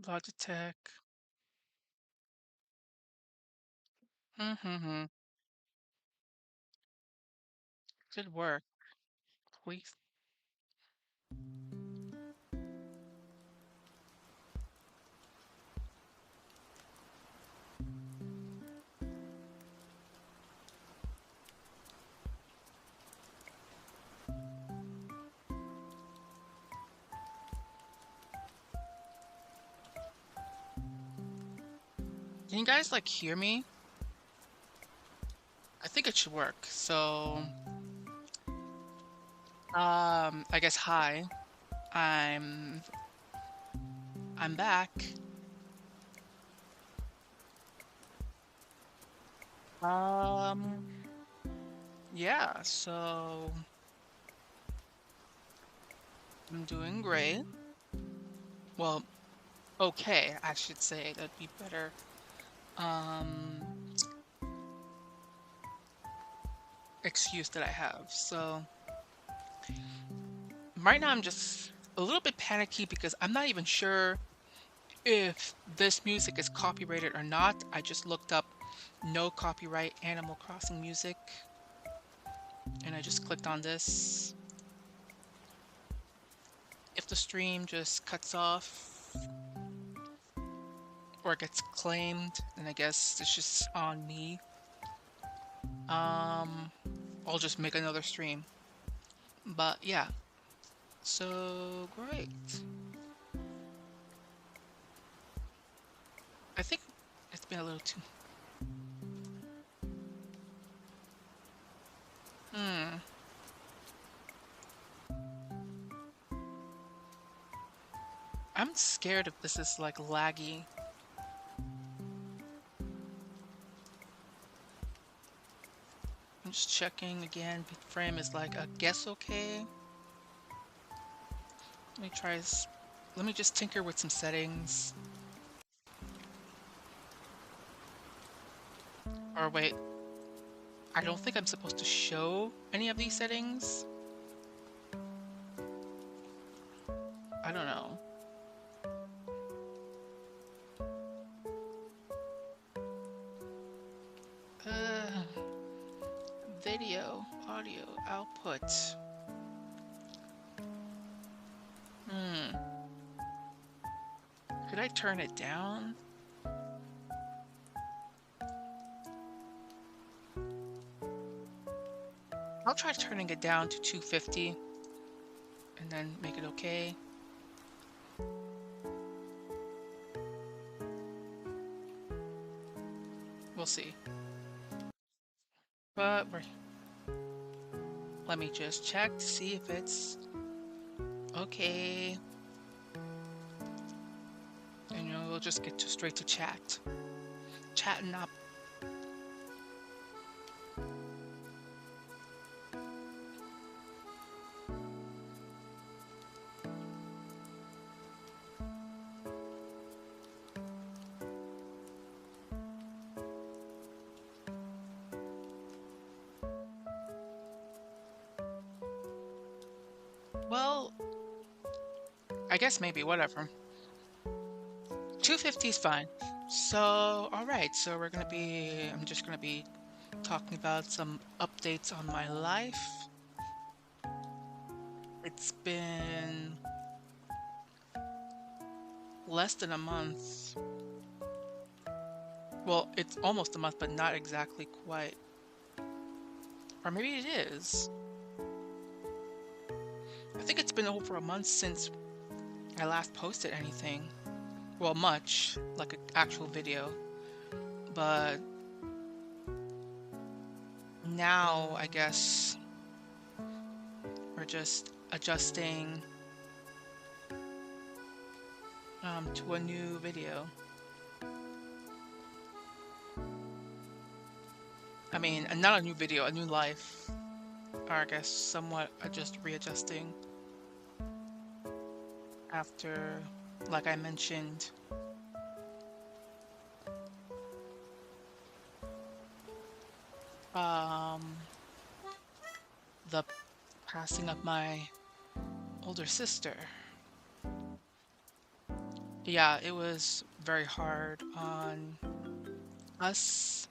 Logitech. Mm-hmm. Good work. Please. Can you guys like hear me? I think it should work. So, I guess hi. I'm I'm back. Um, yeah, so I'm doing great. Well, okay, I should say that'd be better. Um, excuse that I have. So, right now I'm just a little bit panicky because I'm not even sure if this music is copyrighted or not. I just looked up no copyright Animal Crossing music and I just clicked on this. If the stream just cuts off or gets claimed, then I guess it's just on me. Um, I'll just make another stream. But yeah, so great. I think it's been a little too. Hmm. I'm scared if this is like laggy. I'm just checking again. Frame is like a guess okay. Let me try this. Let me just tinker with some settings. Or wait, I don't think I'm supposed to show any of these settings. I don't know. Uh, video, audio, output. Hmm. Could I turn it down? I'll try turning it down to 250 and then make it okay. We'll see. But let me just check to see if it's okay. And we'll just get straight to chat. Chatting up. Well, I guess maybe, whatever. 250 is fine. So, all right. So I'm just gonna be talking about some updates on my life. It's been less than a month. Well, it's almost a month, but not exactly quite. Or maybe it is. I think it's been over a month since I last posted anything. Well, much, like an actual video. But now, I guess, we're just adjusting to a new video. I mean, not a new video, a new life. Or I guess somewhat just readjusting after, like I mentioned, um, the passing of my older sister. Yeah, it was very hard on us,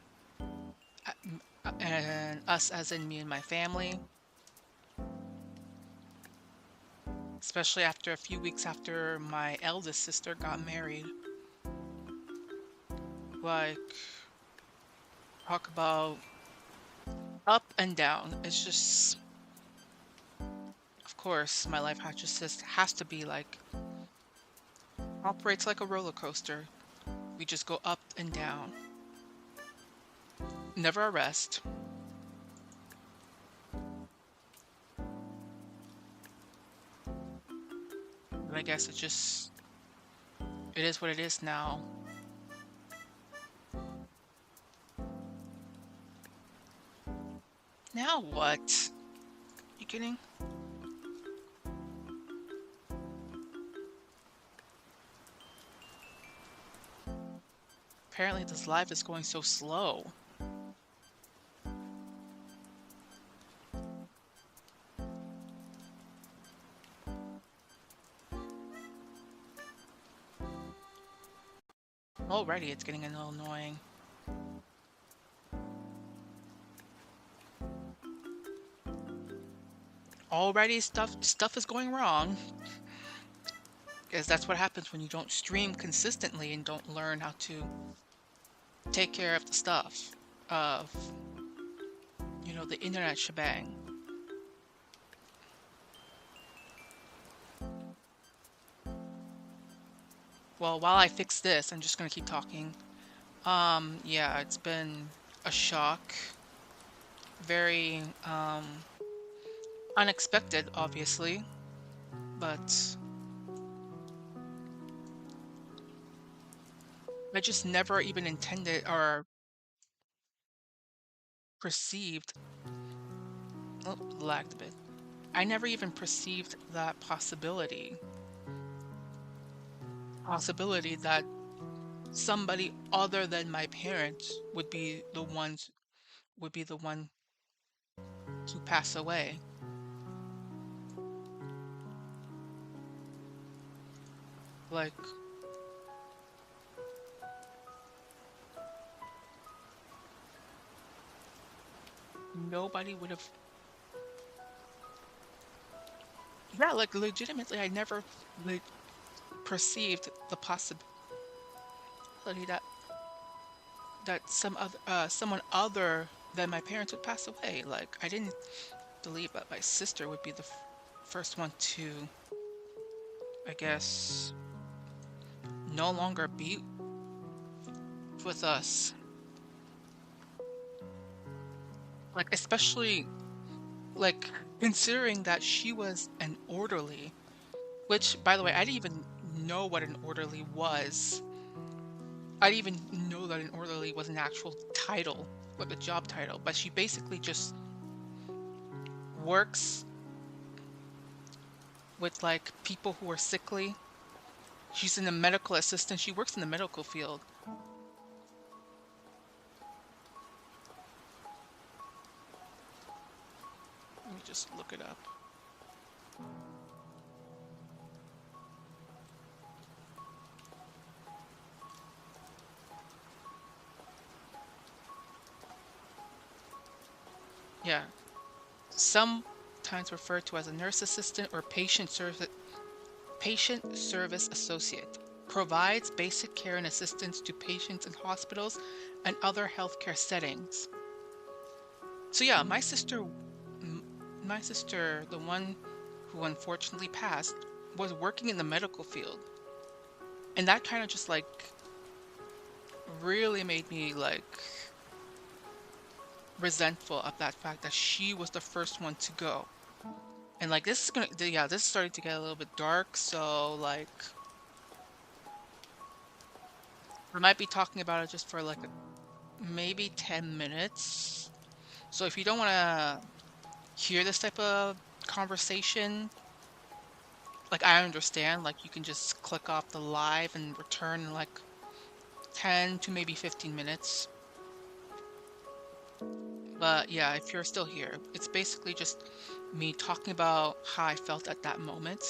and us as in me and my family, especially after a few weeks after my eldest sister got married. Like, talk about up and down. It's just, of course, my life has to be like, operates like a roller coaster. We just go up and down, never a rest. And I guess it is what it is now. Now what? You kidding? Apparently this life is going so slow. Already it's getting a little annoying. Already stuff is going wrong. Because that's what happens when you don't stream consistently and don't learn how to take care of the stuff of, the internet shebang. Well, while I fix this, I'm just gonna keep talking. Yeah, it's been a shock. Very, unexpected, obviously, but I just never even intended or perceived, oh, lagged a bit. I never even perceived that possibility that somebody other than my parents would be the one to pass away. Like, nobody would have, yeah, like legitimately, I never like perceived the possibility that someone other than my parents would pass away. Like, I didn't believe that my sister would be the first one to, I guess, no longer be with us. Like, especially, like, considering that she was an orderly, which, by the way, I didn't even know what an orderly was. I didn't even know that an orderly was an actual title, like a job title, but she basically just works with like people who are sickly. She's in a medical assistant. She works in the medical field. Let me just look it up. Yeah, sometimes referred to as a nurse assistant or patient service associate. Provides basic care and assistance to patients in hospitals and other healthcare settings. So yeah, my sister, the one who unfortunately passed, was working in the medical field. And that kind of just like really made me like resentful of that fact that she was the first one to go. And like this is starting to get a little bit dark, so like we might be talking about it just for like maybe 10 minutes. So if you don't want to hear this type of conversation, like I understand, like you can just click off the live and return in like 10 to maybe 15 minutes. But yeah, if you're still here, it's basically just me talking about how I felt at that moment.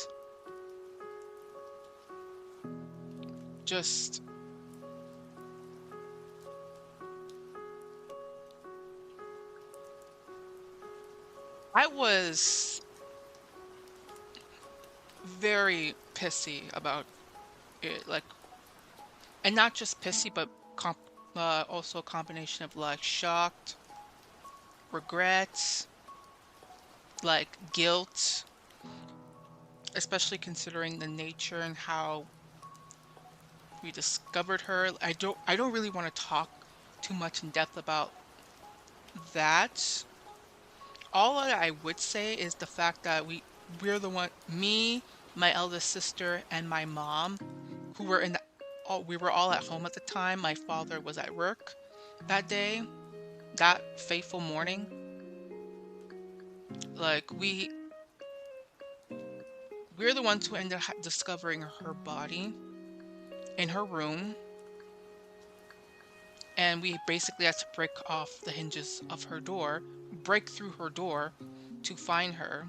just I was very pissy about it, like, and not just pissy, but also a combination of like shocked, regret, like guilt, especially considering the nature and how we discovered her. I don't really want to talk too much in depth about that. All that I would say is the fact that we're the one, me, my eldest sister, and my mom, who were in the, all, we were all at home at the time. My father was at work that day, that fateful morning. Like we're the ones who ended up discovering her body in her room, and we basically had to break off the hinges of her door, break through her door to find her.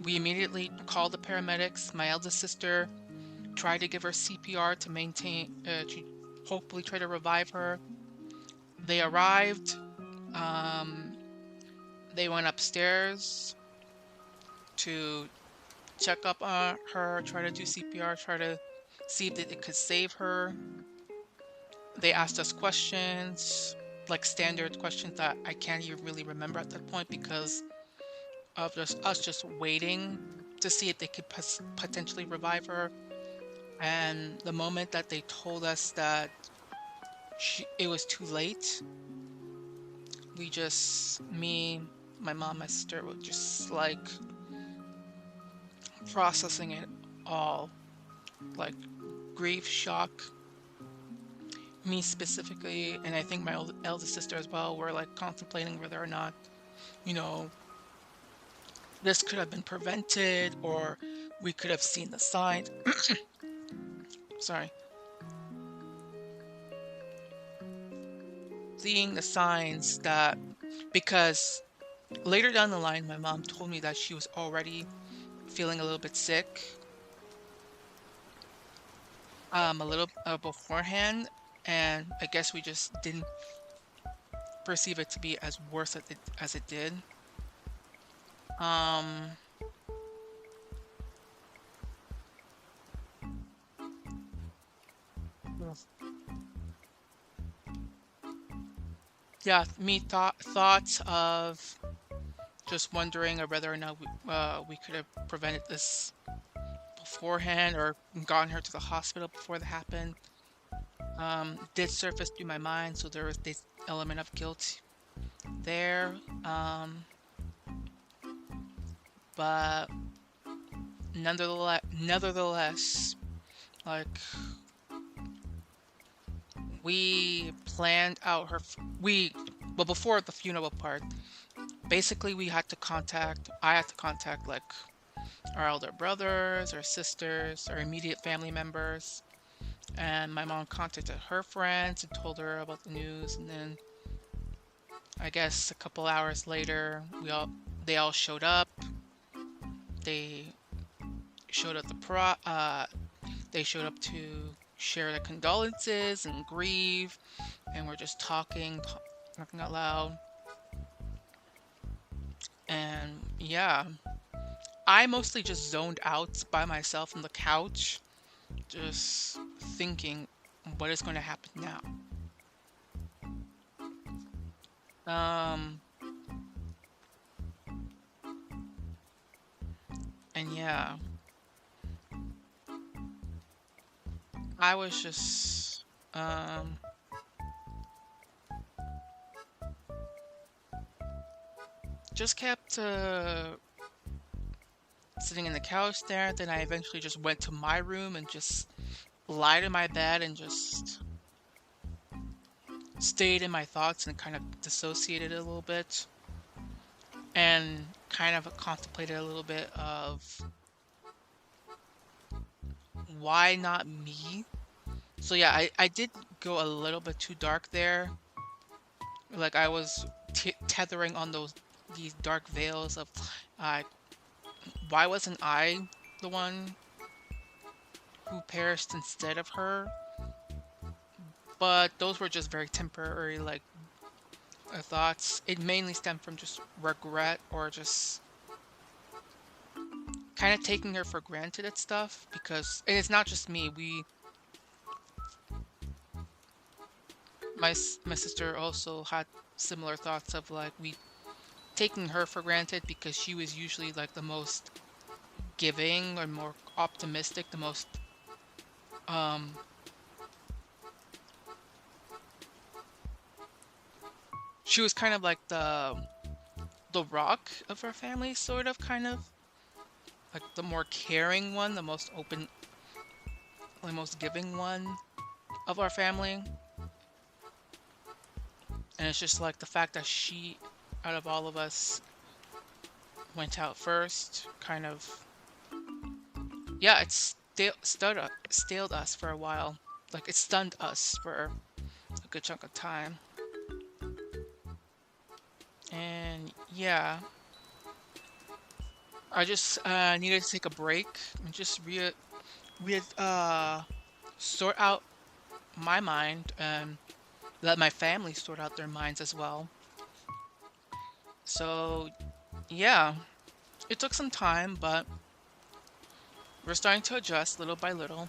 We immediately called the paramedics. My eldest sister tried to give her CPR to to hopefully try to revive her. They arrived. Um, they went upstairs to check up on her, try to do CPR, try to see if it could save her. They asked us questions, like standard questions that I can't even really remember at that point because of just us just waiting to see if they could potentially revive her. And the moment that they told us that it was too late, me, my mom, my sister were just like processing it all, like grief, shock. Me specifically, and I think my eldest sister as well, were like contemplating whether or not, you know, this could have been prevented or we could have seen the signs. Sorry. Seeing the signs that, because later down the line, my mom told me that she was already feeling a little bit sick, a little beforehand, and I guess we just didn't perceive it to be as worse as it did. Um, yeah, thoughts of just wondering whether or not we could have prevented this beforehand or gotten her to the hospital before that happened. Did surface through my mind, so there was this element of guilt there. But nevertheless, like we planned out well, before the funeral part, basically I had to contact like our elder brothers or sisters or immediate family members. And my mom contacted her friends and told her about the news. And then I guess a couple hours later, they all showed up. They showed up they showed up to share their condolences and grieve, and we're just talking out loud. And yeah, I mostly just zoned out by myself on the couch, just thinking what is going to happen now. Um, and yeah, I was just kept sitting in the couch there. Then I eventually just went to my room and just lied in my bed and just stayed in my thoughts and kind of dissociated a little bit and kind of contemplated a little bit of why not me? So yeah, I did go a little bit too dark there. Like I was tethering on these dark veils of uh, why wasn't I the one who perished instead of her? but those were just very temporary, like thoughts. It mainly stemmed from just regret or just kind of taking her for granted at stuff because, and it's not just me. My sister also had similar thoughts of like we taking her for granted because she was usually like the most giving or more optimistic, the most um she was kind of like the rock of our family, sort of, kind of like the more caring one, the most open, the most giving one of our family. And it's just like the fact that she, out of all of us, went out first, kind of, yeah, it's staled us for a while. Like it stunned us for a good chunk of time. And yeah, I just needed to take a break and just re sort out my mind and let my family sort out their minds as well. So yeah, it took some time, but we're starting to adjust little by little.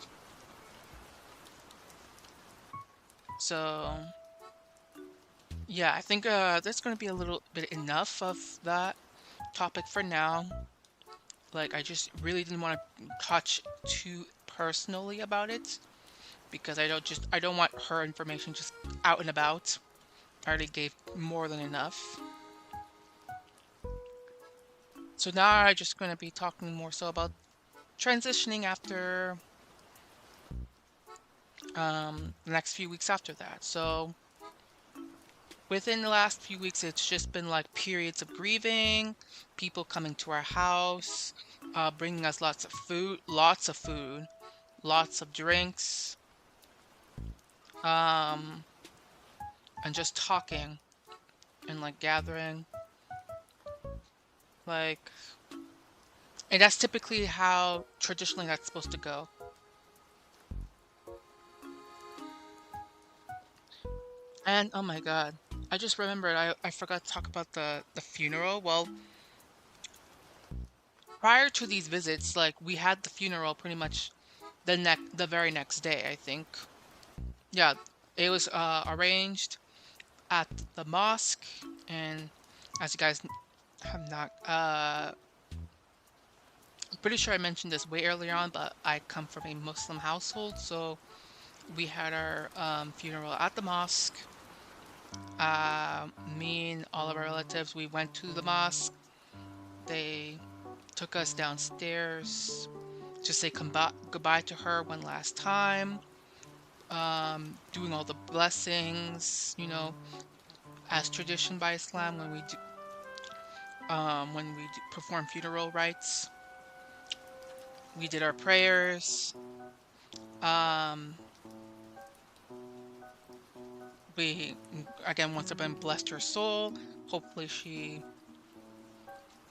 So yeah, I think that's going to be a little bit enough of that topic for now. Like I just really didn't want to touch too personally about it because I don't want her information just out and about. I already gave more than enough. So now I'm just going to be talking more so about transitioning after the next few weeks after that. So within the last few weeks, it's just been like periods of grieving, people coming to our house, bringing us lots of drinks, um, and just talking and like gathering. Like, and that's typically how traditionally that's supposed to go. And oh my God, I just remembered I forgot to talk about the funeral. Well, prior to these visits, like we had the funeral pretty much the very next day, I think. Yeah, it was arranged at the mosque, and as you guys have not, I'm pretty sure I mentioned this way earlier on, but I come from a Muslim household, so we had our funeral at the mosque. Me and all of our relatives, we went to the mosque. They took us downstairs to say goodbye to her one last time. Doing all the blessings, as tradition by Islam when we perform funeral rites. We did our prayers. Um, we again once again blessed her soul. Hopefully she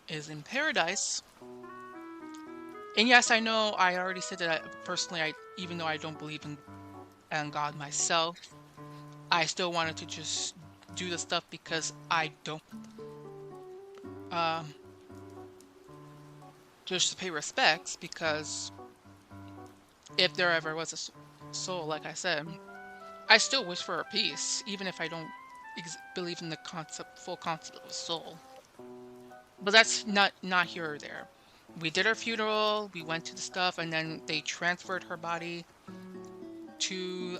is in paradise. And yes, I know I already said that personally, I even though I don't believe in God myself, I still wanted to just do the stuff because I don't um just to pay respects because if there ever was a soul, like I said, I still wish for a peace, even if I don't believe in the full concept of a soul. But that's not here or there. We did her funeral, we went to the stuff, and then they transferred her body to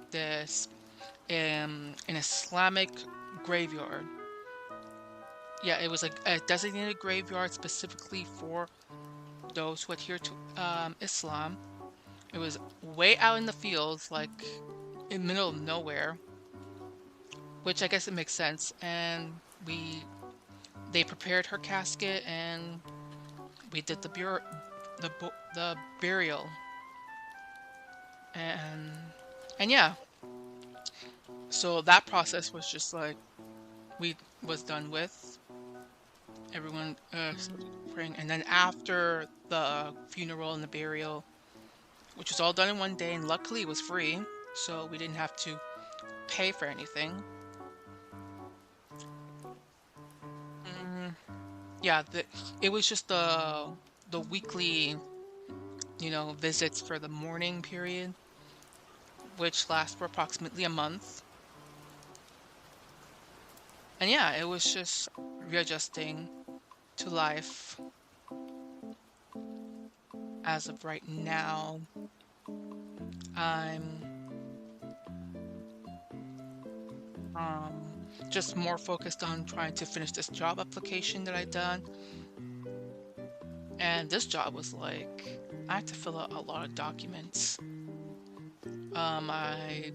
this an Islamic graveyard. Yeah, it was a designated graveyard specifically for those who adhere to Islam. It was way out in the fields, like in the middle of nowhere, which I guess it makes sense. And they prepared her casket, and we did the burial, and yeah. So that process was just like we was done with. Everyone praying, and then after the funeral and the burial, which was all done in one day, and luckily it was free. so we didn't have to pay for anything. Mm, yeah, it was just the weekly, visits for the morning period, which lasts for approximately a month. And yeah, it was just readjusting to life. As of right now, I'm just more focused on trying to finish this job application that I done. And this job was like, I had to fill out a lot of documents. Um, I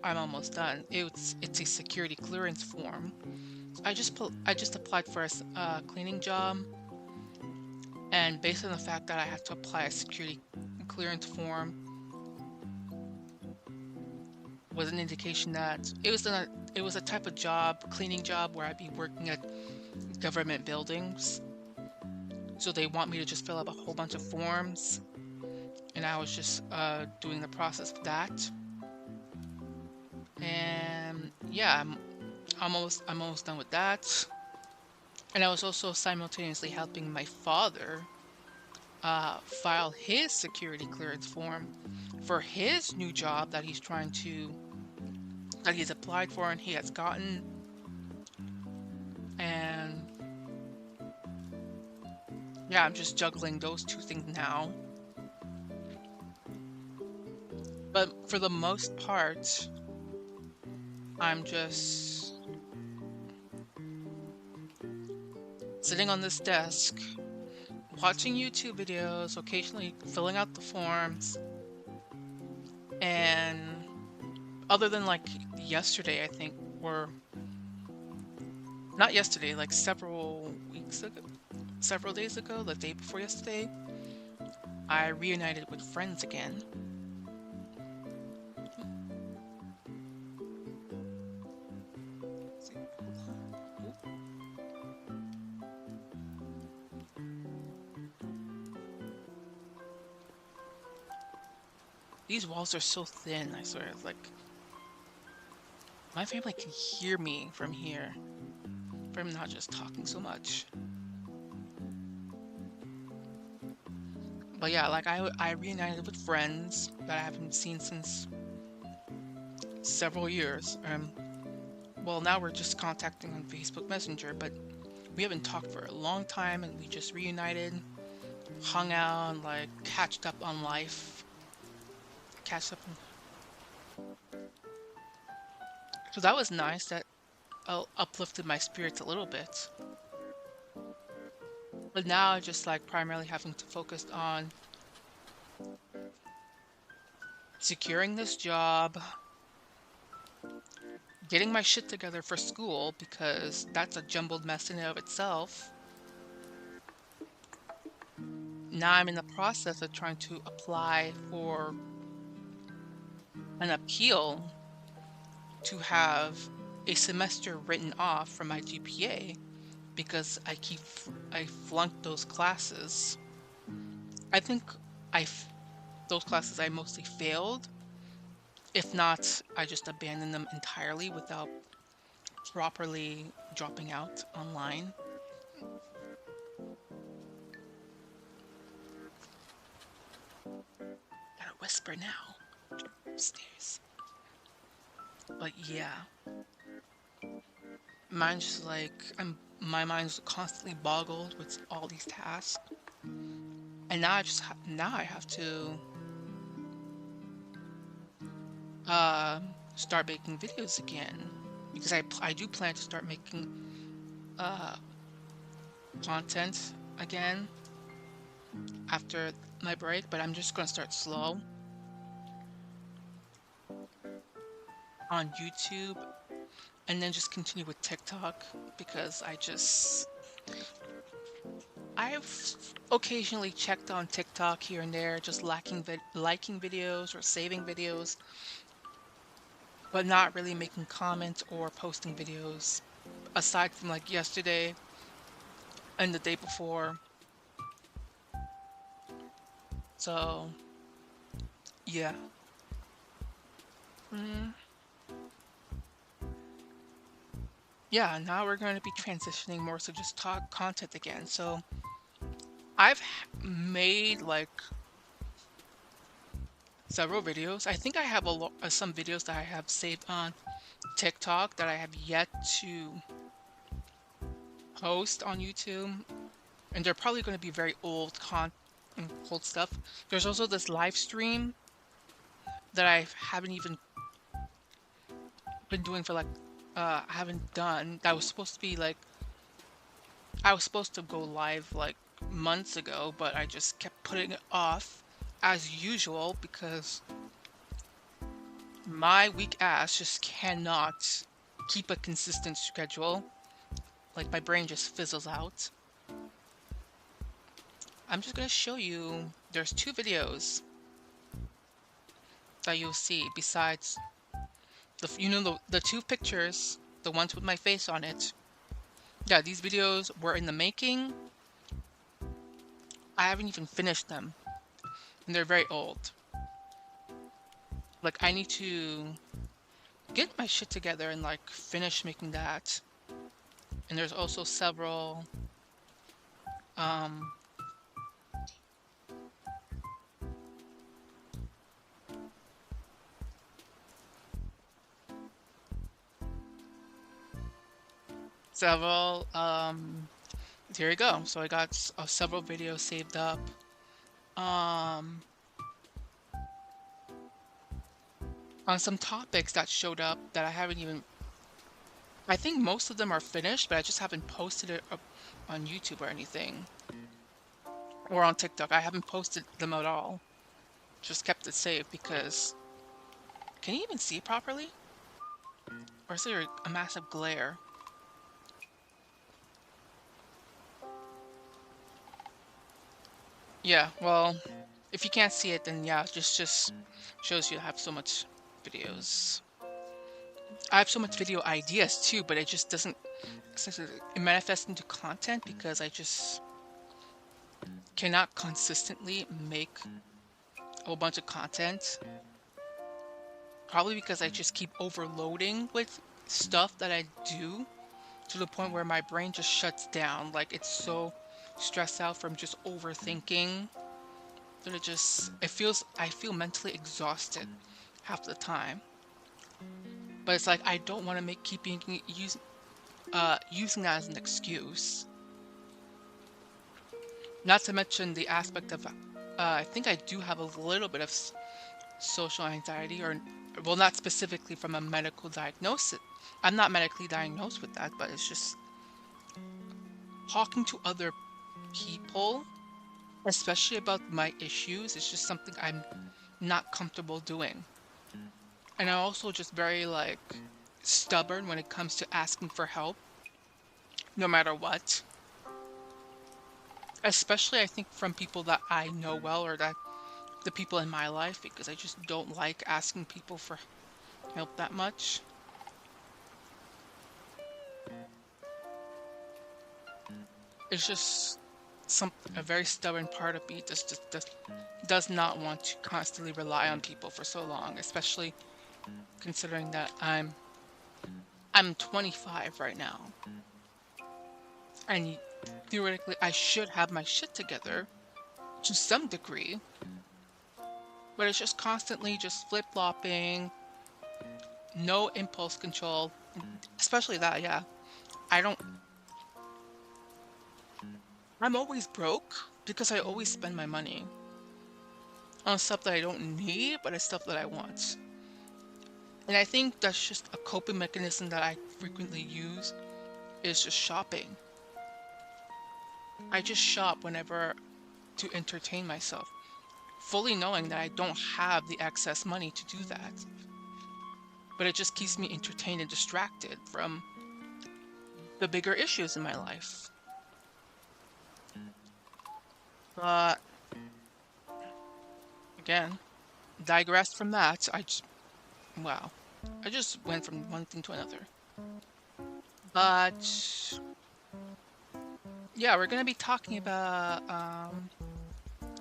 I'm almost done. It's a security clearance form. I just applied for a cleaning job, and based on the fact that I had to apply a security clearance form, was an indication that it was a type of job, cleaning job, where I'd be working at government buildings. So they want me to just fill out a whole bunch of forms, and I was just doing the process of that. And yeah, I'm almost done with that. And I was also simultaneously helping my father file his security clearance form for his new job that he's applied for and he has gotten. And yeah, I'm just juggling those two things now. But for the most part, I'm just sitting on this desk, watching YouTube videos, occasionally filling out the forms, and other than like yesterday, I think, or not yesterday, like several weeks ago, several days ago, the day before yesterday, I reunited with friends again. These walls are so thin, I swear. Like, my family can hear me from here, from not just talking so much. But yeah, like I reunited with friends that I haven't seen since several years. Well, now we're just contacting on Facebook Messenger, but we haven't talked for a long time, and we just reunited, hung out, and like catched up on life, catched up. So that was nice. That uplifted my spirits a little bit. But now I just like primarily having to focus on securing this job, getting my shit together for school because that's a jumbled mess in and of itself. Now I'm in the process of trying to apply for an appeal to have a semester written off from my GPA because I flunked those classes. I think I those classes I mostly failed. If not, I just abandoned them entirely without properly dropping out online. Gotta whisper now upstairs. But yeah, mine's just like my mind's constantly boggled with all these tasks, and now I have to uh start making videos again because I do plan to start making uh content again after my break, but I'm just gonna start slow on YouTube and then just continue with TikTok because I've occasionally checked on TikTok here and there, just liking videos or saving videos, but not really making comments or posting videos aside from like yesterday and the day before. So, yeah. Mm, yeah, now we're going to be transitioning more so just talk content again. So made like several videos. I think I have some videos that I have saved on TikTok that I have yet to post on YouTube, and they're probably going to be very old stuff. There's also this live stream that I haven't even been doing for like I haven't done that was supposed to be like I was supposed to go live like months ago, but I just kept putting it off as usual because my weak ass just cannot keep a consistent schedule. Like my brain just fizzles out. I'm just gonna show you there's two videos that you'll see besides the two pictures, the ones with my face on it. Yeah, these videos were in the making. I haven't even finished them, and they're very old. Like I need to get my shit together and like finish making that. And there's also um several here you go. So I got several videos saved up. Um on some topics that showed up that I haven't even I think most of them are finished, but I just haven't posted it up on YouTube or anything. Or on TikTok. I haven't posted them at all. Just kept it saved because can you even see it properly? Or is there a massive glare? Yeah, well, if you can't see it, then yeah, just shows you I have so much videos. I have so much video ideas too, but it just doesn't it manifest into content because I just cannot consistently make a whole bunch of content. Probably because I just keep overloading with stuff that I do to the point where my brain just shuts down. Like it's so stressed out from just overthinking that I feel mentally exhausted half the time. But it's like I don't want to using that as an excuse. Not to mention the aspect of I think I do have a little bit of social anxiety, or well, not specifically from a medical diagnosis. I'm not medically diagnosed with that, but it's just talking to other people, especially about my issues, is just something I'm not comfortable doing. And I'm also just very like stubborn when it comes to asking for help, no matter what. Especially I think from people that I know well or that the people in my life because I just don't like asking people for help that much. It's just a very stubborn part of me just does not want to constantly rely on people for so long, especially considering that I'm 25 right now. And theoretically I should have my shit together to some degree, but it's just constantly just flip-flopping, no impulse control, especially that, yeah. I don't I'm always broke because I always spend my money on stuff that I don't need, but it's stuff that I want. And I think that's just a coping mechanism that I frequently use is just shopping. I just shop whenever to entertain myself, fully knowing that I don't have the excess money to do that. But it just keeps me entertained and distracted from the bigger issues in my life. But again, digress from that. Wow. I just went from one thing to another. But yeah, we're gonna be talking about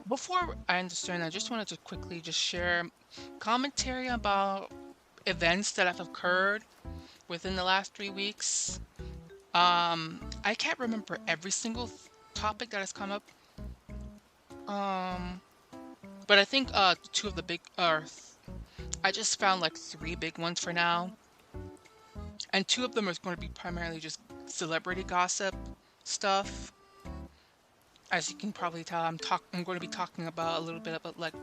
before I understand, I just wanted to quickly just share commentary about events that have occurred within the last 3 weeks. I can't remember every single topic that has come up. Um, but I think two of the big I just found like three big ones for now, and two of them are going to be primarily just celebrity gossip stuff. As you can probably tell, I'm going to be talking about a little bit about like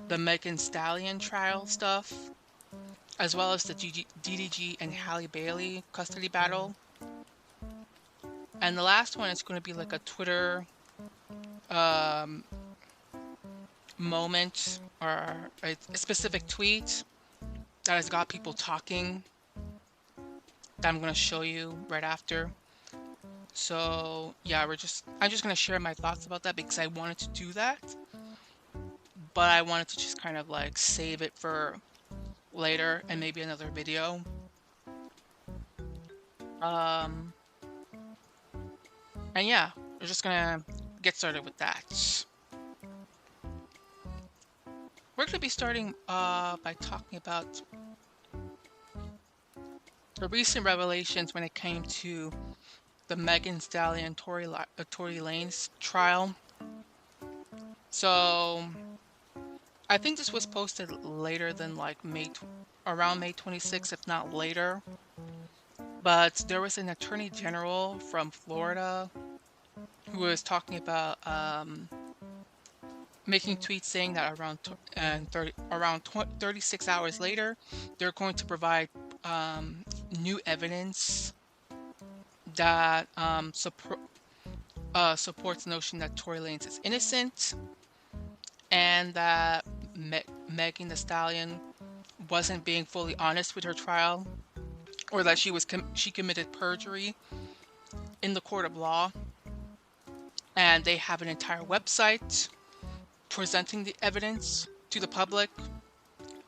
the Megan Stallion trial stuff, as well as the DDG and Halle Bailey custody battle. And the last one is going to be like a Twitter um, moment or a specific tweet that has got people talking that I'm going to show you right after. So yeah, I'm just going to share my thoughts about that because I wanted to do that, but I wanted to just kind of like save it for later and maybe another video. Um, and yeah, we're just gonna get started with that. We're gonna be starting by talking about the recent revelations when it came to the Megan Stallion Tory Lanez trial. So I think this was posted later than like around May 26th, if not later. But there was an attorney general from Florida who was talking about making tweets saying that around 36 hours later, they're going to provide new evidence that supports the notion that Tory Lanez is innocent and that Megan Thee Stallion wasn't being fully honest with her trial, or that she committed perjury in the court of law. And they have an entire website presenting the evidence to the public,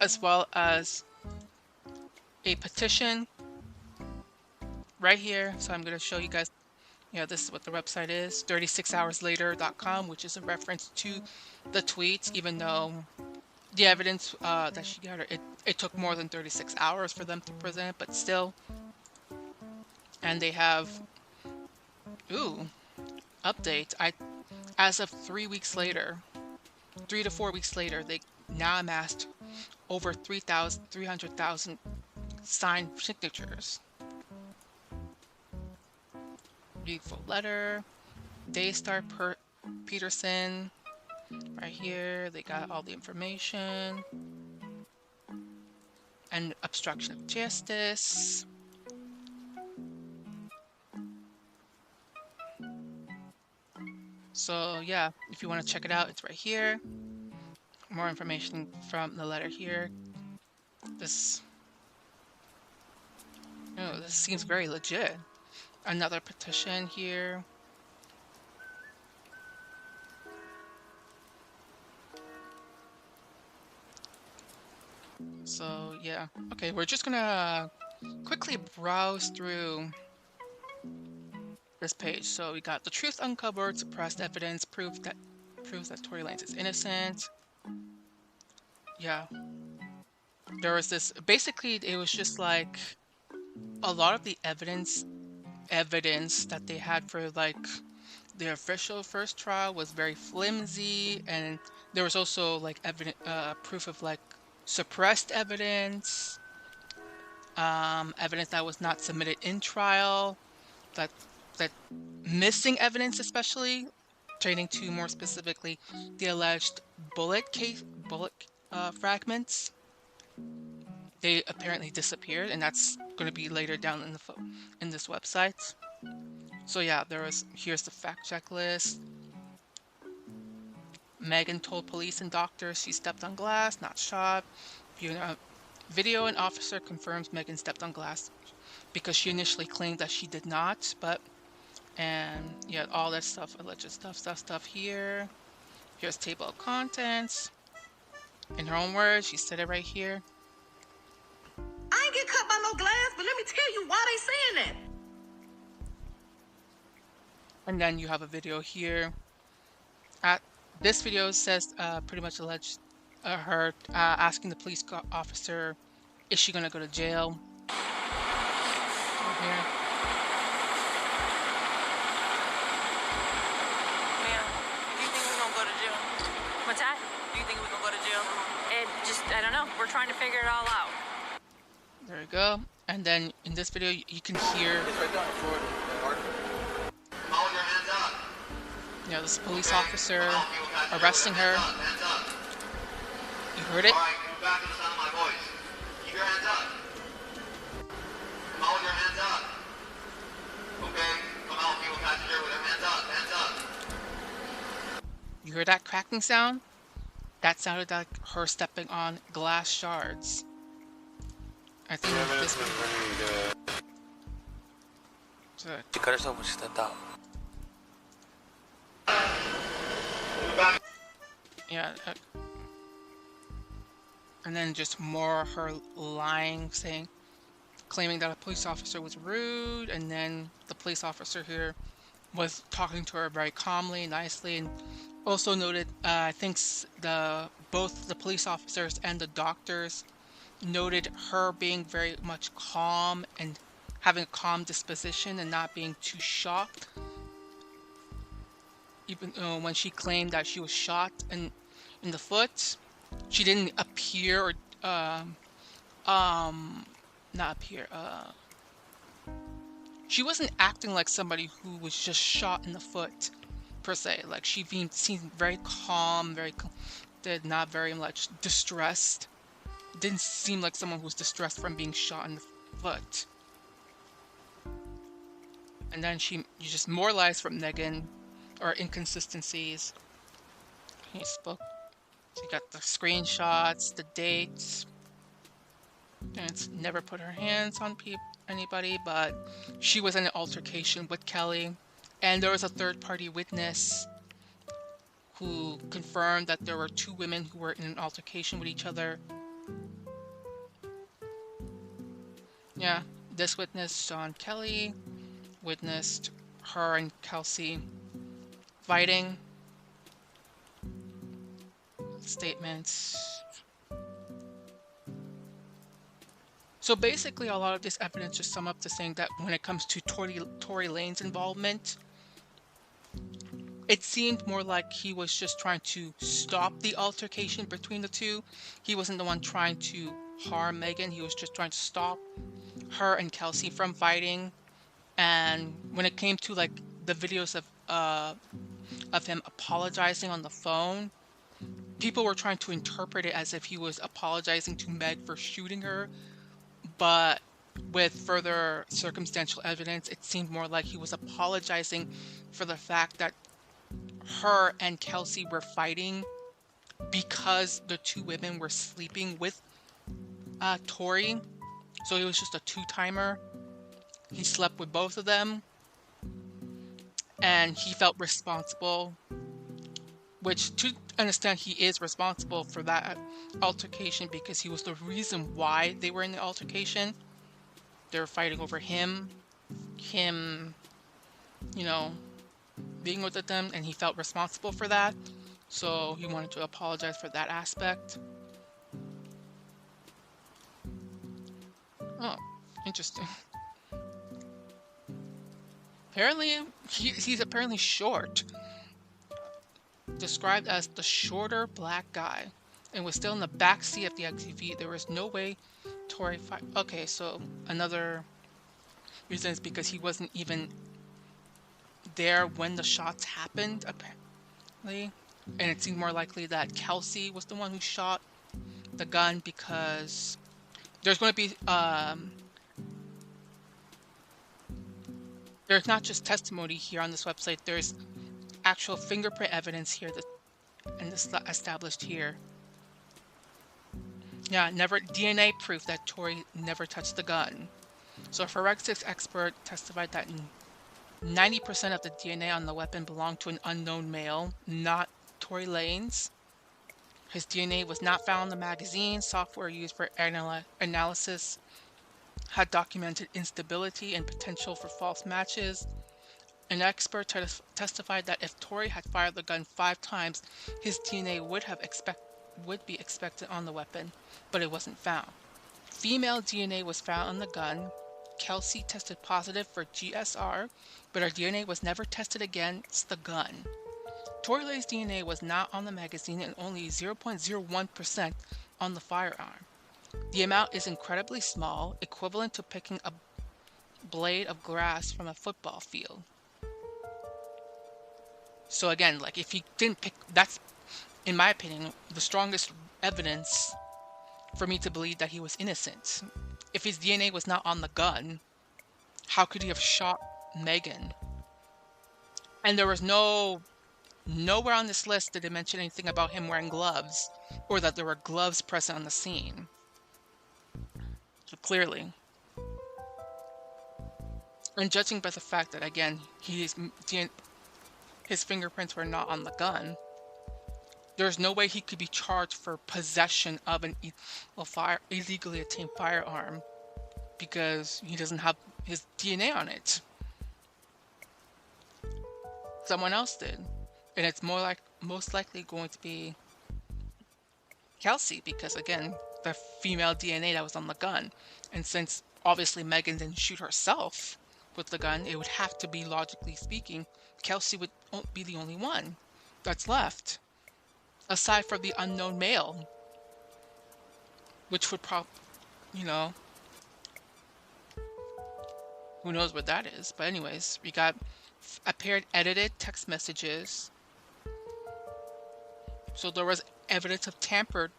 as well as a petition right here. So I'm going to show you guys, this is what the website is, 36hourslater.com, which is a reference to the tweets, even though the evidence that she got, it took more than 36 hours for them to present it, but still. And they have, update. As of 3 weeks later, 3 to 4 weeks later, they now amassed over 300,000 signed signatures. Beautiful letter. Daystar Peterson. Right here, they got all the information. And obstruction of justice. So yeah, if you want to check it out, it's right here. More information from the letter here. This seems very legit. Another petition here. So yeah, okay, we're just gonna quickly browse through this page. So we got the truth uncovered, suppressed evidence, proves that Tory Lanez is innocent. Yeah, there was this. Basically, it was just like a lot of the evidence that they had for like the official first trial was very flimsy, and there was also like proof of like suppressed evidence, evidence that was not submitted in trial, that missing evidence, especially turning to more specifically the alleged bullet fragments. They apparently disappeared, and that's going to be later down in this website. So yeah, here's the fact checklist. Megan told police and doctors she stepped on glass, not shot. Video and officer confirms Megan stepped on glass because she initially claimed that she did not, and yeah, all that stuff, alleged stuff here. Here's table of contents. In her own words, she said it right here. I ain't get cut by no glass, but let me tell you why they saying that. And then you have a video here. This video says pretty much alleged her asking the police officer Is she gonna go to jail? Right here. Ma'am, do you think we're gonna go to jail? What's that? Do you think we're gonna go to jail? I don't know. We're trying to figure it all out. There we go. And then in this video, you can hear, It's right down the floor. Hold your hands up. you know, this police Okay? officer Come on, people, catch it. arresting her. Hands up. You heard it? All right, move back to the sound of my voice. Keep your hands up. Hold your hands up. Okay? Come on, people, catch it here with their hands up. Hands up. You heard that cracking sound? That sounded like her stepping on glass shards. I think this would She cut herself when she stepped out. Move back. yeah. And then just more her lying, claiming that a police officer was rude, and then the police officer here was talking to her very calmly, nicely, and also noted, I think both the police officers and the doctors noted her being very much calm and having a calm disposition and not being too shocked. Even when she claimed that she was shot in the foot, she didn't appear or not appear. She wasn't acting like somebody who was just shot in the foot per se. Like she seemed very calm, did not very much distressed. Didn't seem like someone who was distressed from being shot in the foot. And then you just more lies from Megan, or inconsistencies. He spoke. She got the screenshots, the dates. And it's never put her hands on anybody, but she was in an altercation with Kelly. And there was a third-party witness who confirmed that there were two women who were in an altercation with each other. Yeah, this witness, John Kelly, witnessed her and Kelsey fighting. Statements. So basically, a lot of this evidence just sum up to saying that when it comes to Tory Lanez involvement, it seemed more like he was just trying to stop the altercation between the two. He wasn't the one trying to harm Megan. He was just trying to stop her and Kelsey from fighting. And when it came to like the videos of him apologizing on the phone, people were trying to interpret it as if he was apologizing to Meg for shooting her. But with further circumstantial evidence, it seemed more like he was apologizing for the fact that her and Kelsey were fighting because the two women were sleeping with Tory. So it was just a two-timer. He slept with both of them. And he felt responsible. Which, to understand, he is responsible for that altercation because he was the reason why they were in the altercation. They were fighting over him, you know, being with them, and he felt responsible for that. So he wanted to apologize for that aspect. Oh, interesting. Apparently, he's apparently short. Described as the shorter black guy, and was still in the back seat of the XUV. There was no way Tory okay, so another reason is because he wasn't even there when the shots happened, apparently. And it seemed more likely that Kelsey was the one who shot the gun because there's going to be there's not just testimony here on this website, there's actual fingerprint evidence here and this established here. Yeah, DNA proof that Tory never touched the gun. So a forensics expert testified that 90% of the DNA on the weapon belonged to an unknown male, not Tory Lanez. His DNA was not found in the magazine. Software used for analysis had documented instability and potential for false matches. An expert testified that if Tory had fired the gun 5 times, his DNA would be expected on the weapon, but it wasn't found. Female DNA was found on the gun. Kelsey tested positive for GSR, but her DNA was never tested against the gun. Tory's DNA was not on the magazine and only 0.01% on the firearm. The amount is incredibly small, equivalent to picking a blade of grass from a football field. So again, like if he didn't pick, that's, in my opinion, the strongest evidence for me to believe that he was innocent. If his DNA was not on the gun, how could he have shot Megan? And there was nowhere on this list did it mention anything about him wearing gloves or that there were gloves present on the scene. So clearly. And judging by the fact that, again, his fingerprints were not on the gun, there's no way he could be charged for possession of an illegally obtained firearm because he doesn't have his DNA on it. Someone else did. And it's most likely going to be Kelsey because, again, the female DNA that was on the gun. And since obviously Megan didn't shoot herself with the gun, it would have to be, logically speaking, Kelsey would be the only one that's left. Aside from the unknown male, which would who knows what that is. But anyways, we got a paired edited text messages. So there was evidence of tampered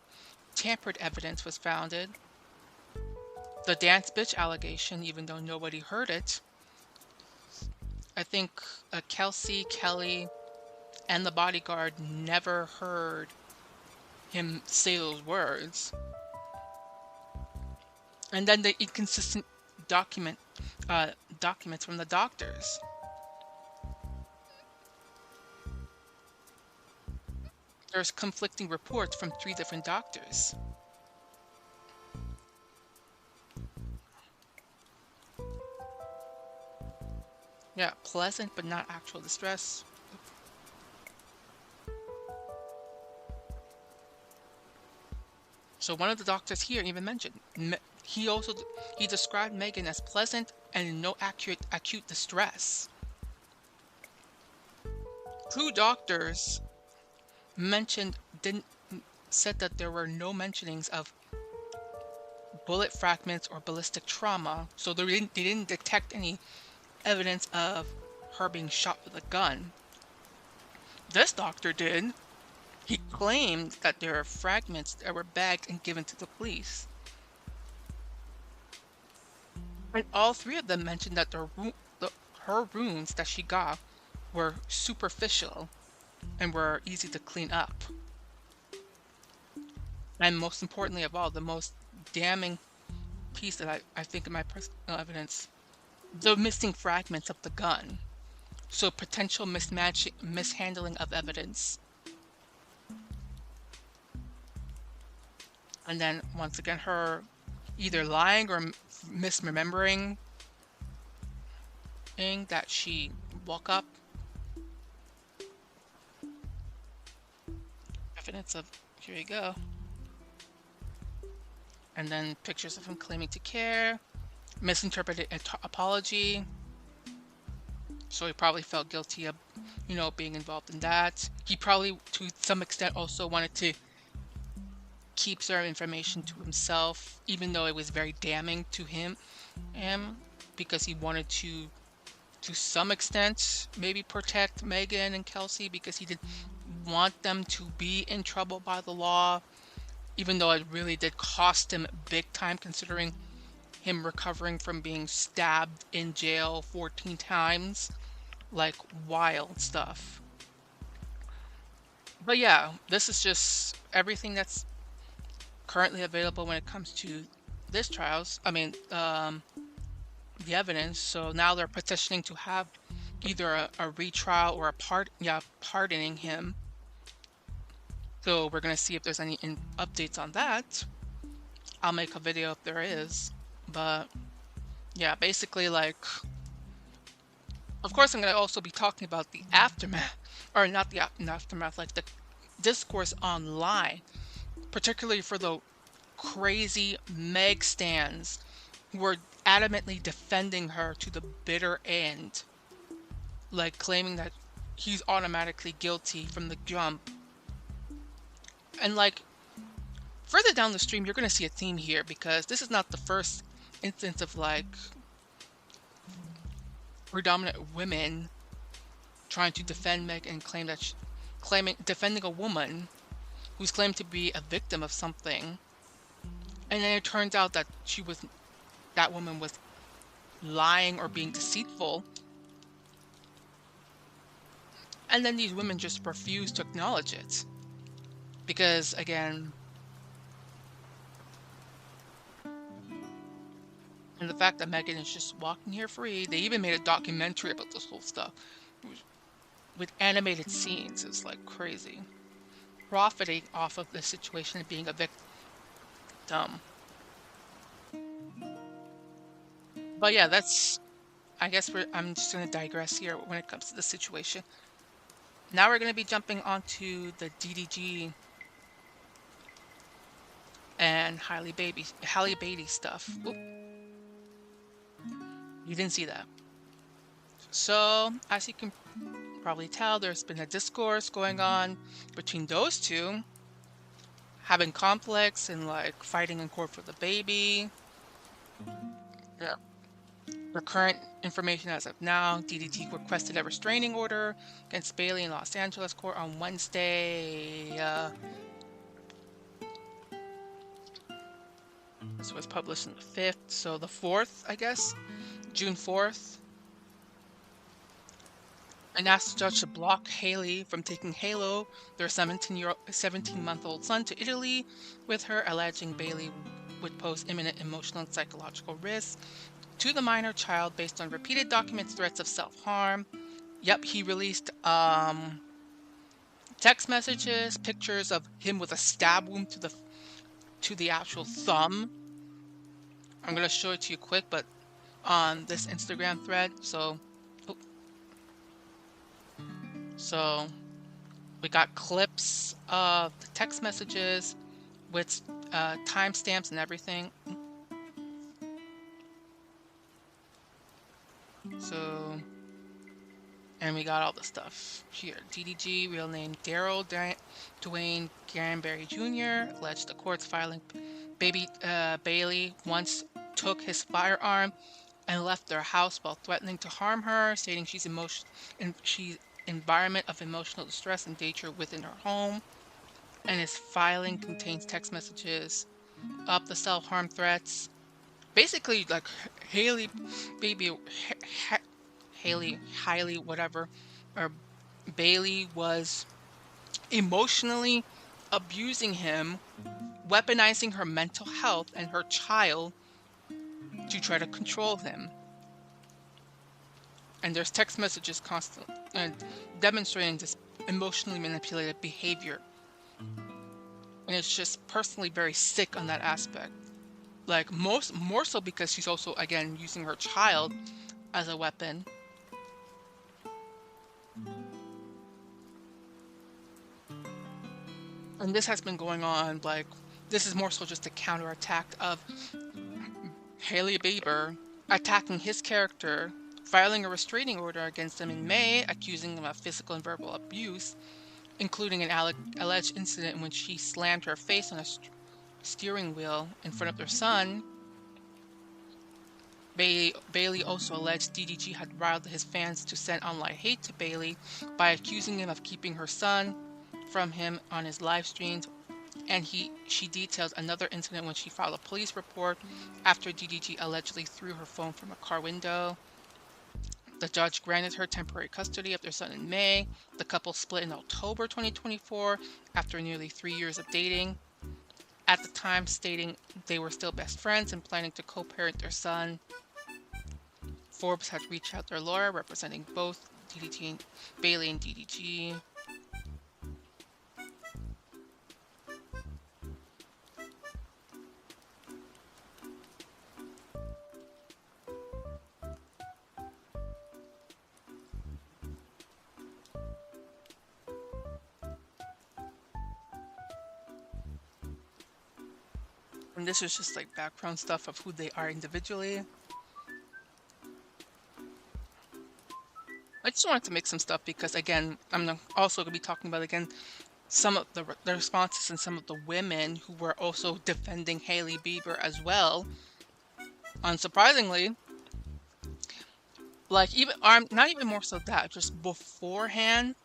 evidence was founded. The dance bitch allegation, even though nobody heard it. I think Kelsey, Kelly, and the bodyguard never heard him say those words. And then the inconsistent documents from the doctors. There's conflicting reports from 3 different doctors. Yeah, pleasant but not actual distress. So one of the doctors here even mentioned, he described Megan as pleasant and in no acute distress. 2 doctors said that there were no mentionings of bullet fragments or ballistic trauma, so they didn't detect any evidence of her being shot with a gun. This doctor did. He claimed that there are fragments that were bagged and given to the police. And all 3 of them mentioned that her wounds that she got were superficial and were easy to clean up. And most importantly of all, the most damning piece that I think in my personal evidence, the missing fragments of the gun. So potential mishandling of evidence. And then once again, her either lying or misremembering that she woke up. Evidence of, here you go. And then pictures of him claiming to care. Misinterpreted apology. So he probably felt guilty of, being involved in that. He probably, to some extent, also wanted to keep certain information to himself, even though it was very damning to him, because he wanted to some extent, maybe protect Megan and Kelsey, because he didn't want them to be in trouble by the law, even though it really did cost him big time, considering him recovering from being stabbed in jail 14 times. Like, wild stuff. But yeah, this is just everything that's currently available when it comes to this trials. The evidence. So now they're petitioning to have either a retrial or pardoning him. So we're gonna see if there's any updates on that. I'll make a video if there is. But yeah, basically, like, of course I'm gonna also be talking about the aftermath, or not the aftermath, like the discourse online, particularly for the crazy Meg stans who were adamantly defending her to the bitter end, like claiming that he's automatically guilty from the jump. And like further down the stream, you're going to see a theme here because this is not the first instance of like predominant women trying to defend Meg and claim that defending a woman who's claimed to be a victim of something, and then it turns out that that woman was lying or being deceitful, and then these women just refuse to acknowledge it because, again, and the fact that Megan is just walking here free. They even made a documentary about this whole stuff with animated scenes. It's like crazy, profiting off of the situation of being a victim. But yeah, that's, I guess I'm just going to digress here when it comes to the situation. Now we're going to be jumping onto the DDG and Hailey Bailey stuff. Oop. You didn't see that. So, as you can probably tell, there's been a discourse going on between those two, having conflicts and like fighting in court for the baby. Yeah. For current information as of now, DDT requested a restraining order against Bailey in Los Angeles court on Wednesday. This was published on the 5th, so the 4th, I guess, June 4th. And asked the judge to block Hailey from taking Halo, their 17-month-old son, to Italy with her, alleging Bailey would pose imminent emotional and psychological risk to the minor child based on repeated documented threats of self-harm. Yep, he released text messages, pictures of him with a stab wound to the actual thumb. I'm gonna show it to you quick, but on this Instagram thread. So we got clips of the text messages with timestamps and everything. So, and we got all the stuff here. DDG, real name Daryl Dwayne Granberry Jr., alleged the court's filing Bailey once took his firearm and left their house while threatening to harm her, stating she's environment of emotional distress and danger within her home. And his filing contains text messages of the self-harm threats. Basically, like Hailey, whatever, or Bailey was emotionally abusing him, weaponizing her mental health and her child to try to control him. And there's text messages constantly demonstrating this emotionally manipulated behavior. And it's just personally very sick on that aspect. Like more so because she's also, again, using her child as a weapon. And this has been going on, like, this is more so just a counterattack of Hailey Bieber attacking his character, filing a restraining order against him in May, accusing him of physical and verbal abuse, including an alleged incident in which she slammed her face on a steering wheel in front of their son. Bailey also alleged DDG had riled his fans to send online hate to Bailey by accusing him of keeping her son from him on his live streams. And she detailed another incident when she filed a police report after DDG allegedly threw her phone from a car window. The judge granted her temporary custody of their son in May. The couple split in October 2024 after nearly 3 years of dating. At the time, stating they were still best friends and planning to co-parent their son. Forbes had reached out their lawyer representing both Bailey and DDG. And this is just like background stuff of who they are individually. I just wanted to make some stuff because, again, also going to be talking about, again, some of the responses and some of the women who were also defending Hailey Bieber as well. Unsurprisingly, like even not even more so that, just beforehand,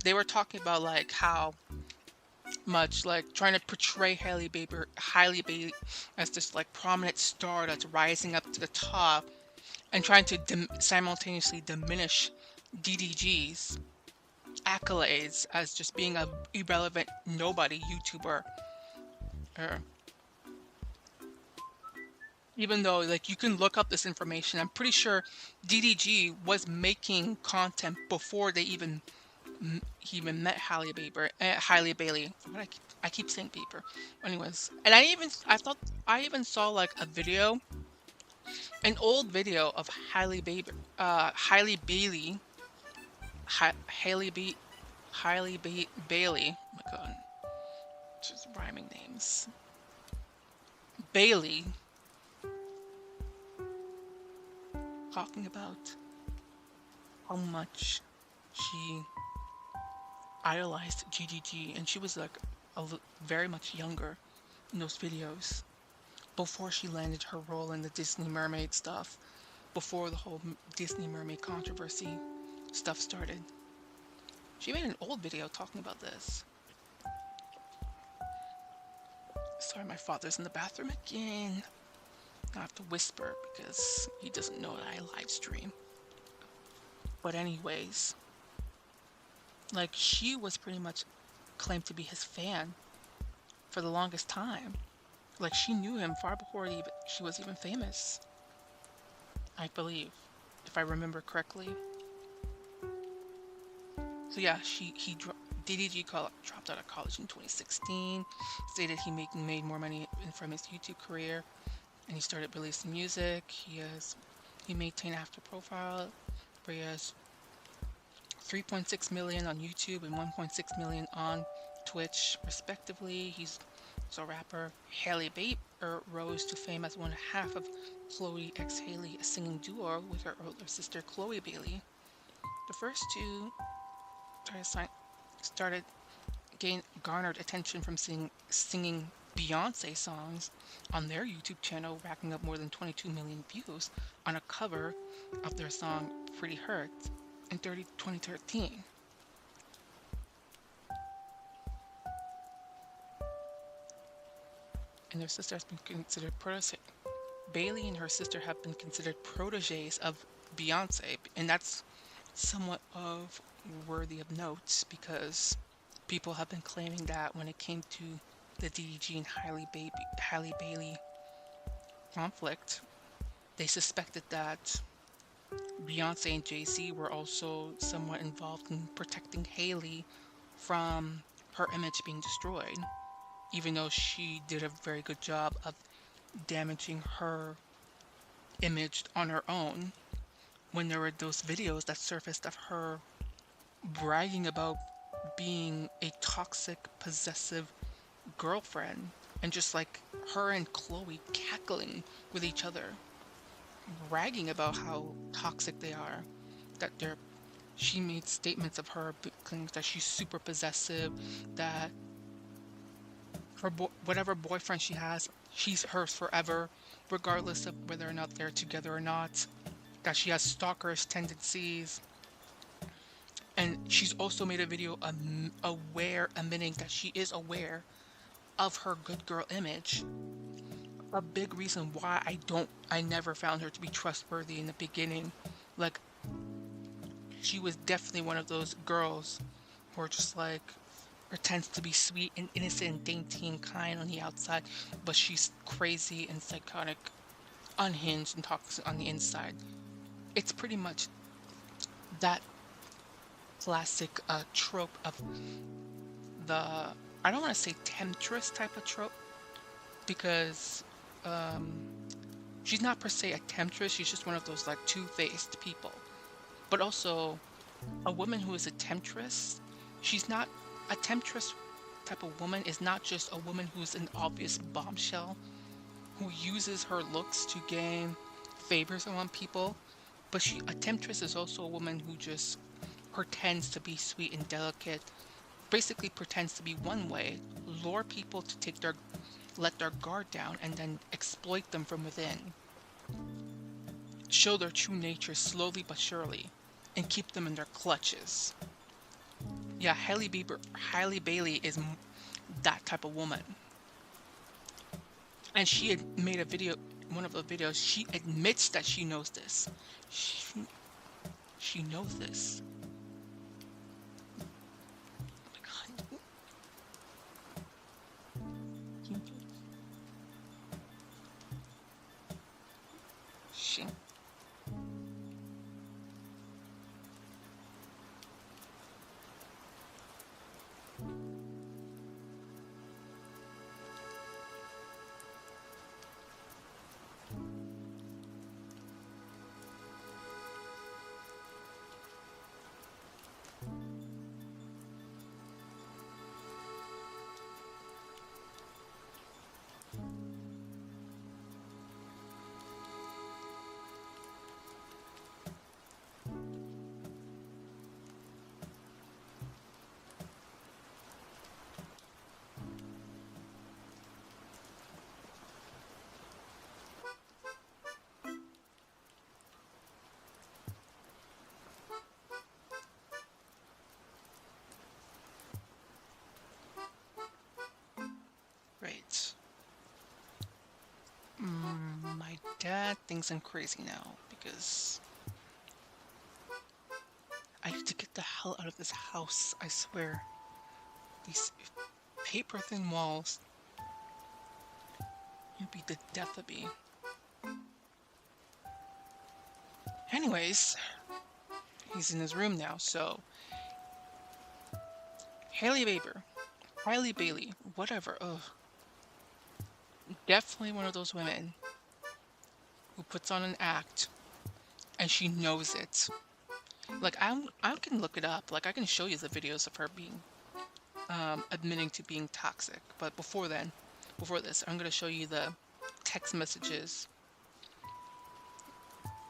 they were talking about like how much like trying to portray Hailey Bailey as this like prominent star that's rising up to the top, and trying to simultaneously diminish DDG's accolades as just being a irrelevant nobody YouTuber. Even though like you can look up this information, I'm pretty sure DDG was making content before they even met Hailey Bailey. I keep saying Bieber. Anyways, and I even saw like a video, an old video of Hailey Bailey, Bailey. Oh my god, just rhyming names. Bailey talking about how much she idolized GDG, and she was like very much younger in those videos, before she landed her role in the Disney Mermaid stuff, before the whole Disney Mermaid controversy stuff started. She made an old video talking about this. Sorry, my father's in the bathroom again. I have to whisper because he doesn't know that I live stream. But anyways, like she was pretty much claimed to be his fan for the longest time. Like she knew him far before she was even famous, I believe, if I remember correctly. So yeah, DDG dropped out of college in 2016, stated he made more money from his YouTube career, and he started releasing music. He maintained after profile where he has 3.6 million on YouTube and 1.6 million on Twitch, respectively. He's a rapper. Hailey Bieber rose to fame as one half of Chloe x Hailey, a singing duo with her older sister Chloe Bailey. The first two garnered attention from singing Beyonce songs on their YouTube channel, racking up more than 22 million views on a cover of their song Pretty Hurts in 2013. And their sister has been considered Bailey and her sister have been considered proteges of Beyonce, and that's somewhat of worthy of notes because people have been claiming that when it came to the DDG and Hailey Bailey conflict, they suspected that Beyonce and Jay-Z were also somewhat involved in protecting Hailey from her image being destroyed, even though she did a very good job of damaging her image on her own when there were those videos that surfaced of her bragging about being a toxic, possessive girlfriend, and just like her and Chloe cackling with each other, bragging about how toxic they are, she made statements of her that she's super possessive, that whatever boyfriend she has, she's hers forever, regardless of whether or not they're together or not, that she has stalkerish tendencies. And she's also made a video admitting that she is aware of her good girl image. A big reason why I never found her to be trustworthy in the beginning. Like, she was definitely one of those girls who are just like, pretends to be sweet and innocent and dainty and kind on the outside, but she's crazy and psychotic, unhinged and toxic on the inside. It's pretty much that classic trope of I don't want to say temptress type of trope, because she's not per se a temptress, she's just one of those like two-faced people. But also, a woman who is a temptress, she's not a temptress type of woman is not just a woman who's an obvious bombshell, who uses her looks to gain favors among people, but a temptress is also a woman who just pretends to be sweet and delicate, basically pretends to be one way, lure people to let their guard down, and then exploit them from within. Show their true nature slowly but surely, and keep them in their clutches. Yeah, Hailey Bailey is that type of woman. And she had made a video, one of the videos, she admits that she knows this. She knows this. Oh my God. She. Right. My dad thinks I'm crazy now because I have to get the hell out of this house, I swear. These paper-thin walls would be the death of me. Anyways, he's in his room now, so Hailey Bailey, whatever, ugh. Definitely one of those women who puts on an act and she knows it. Like, I can look it up. Like, I can show you the videos of her being, admitting to being toxic. But before this, I'm going to show you the text messages.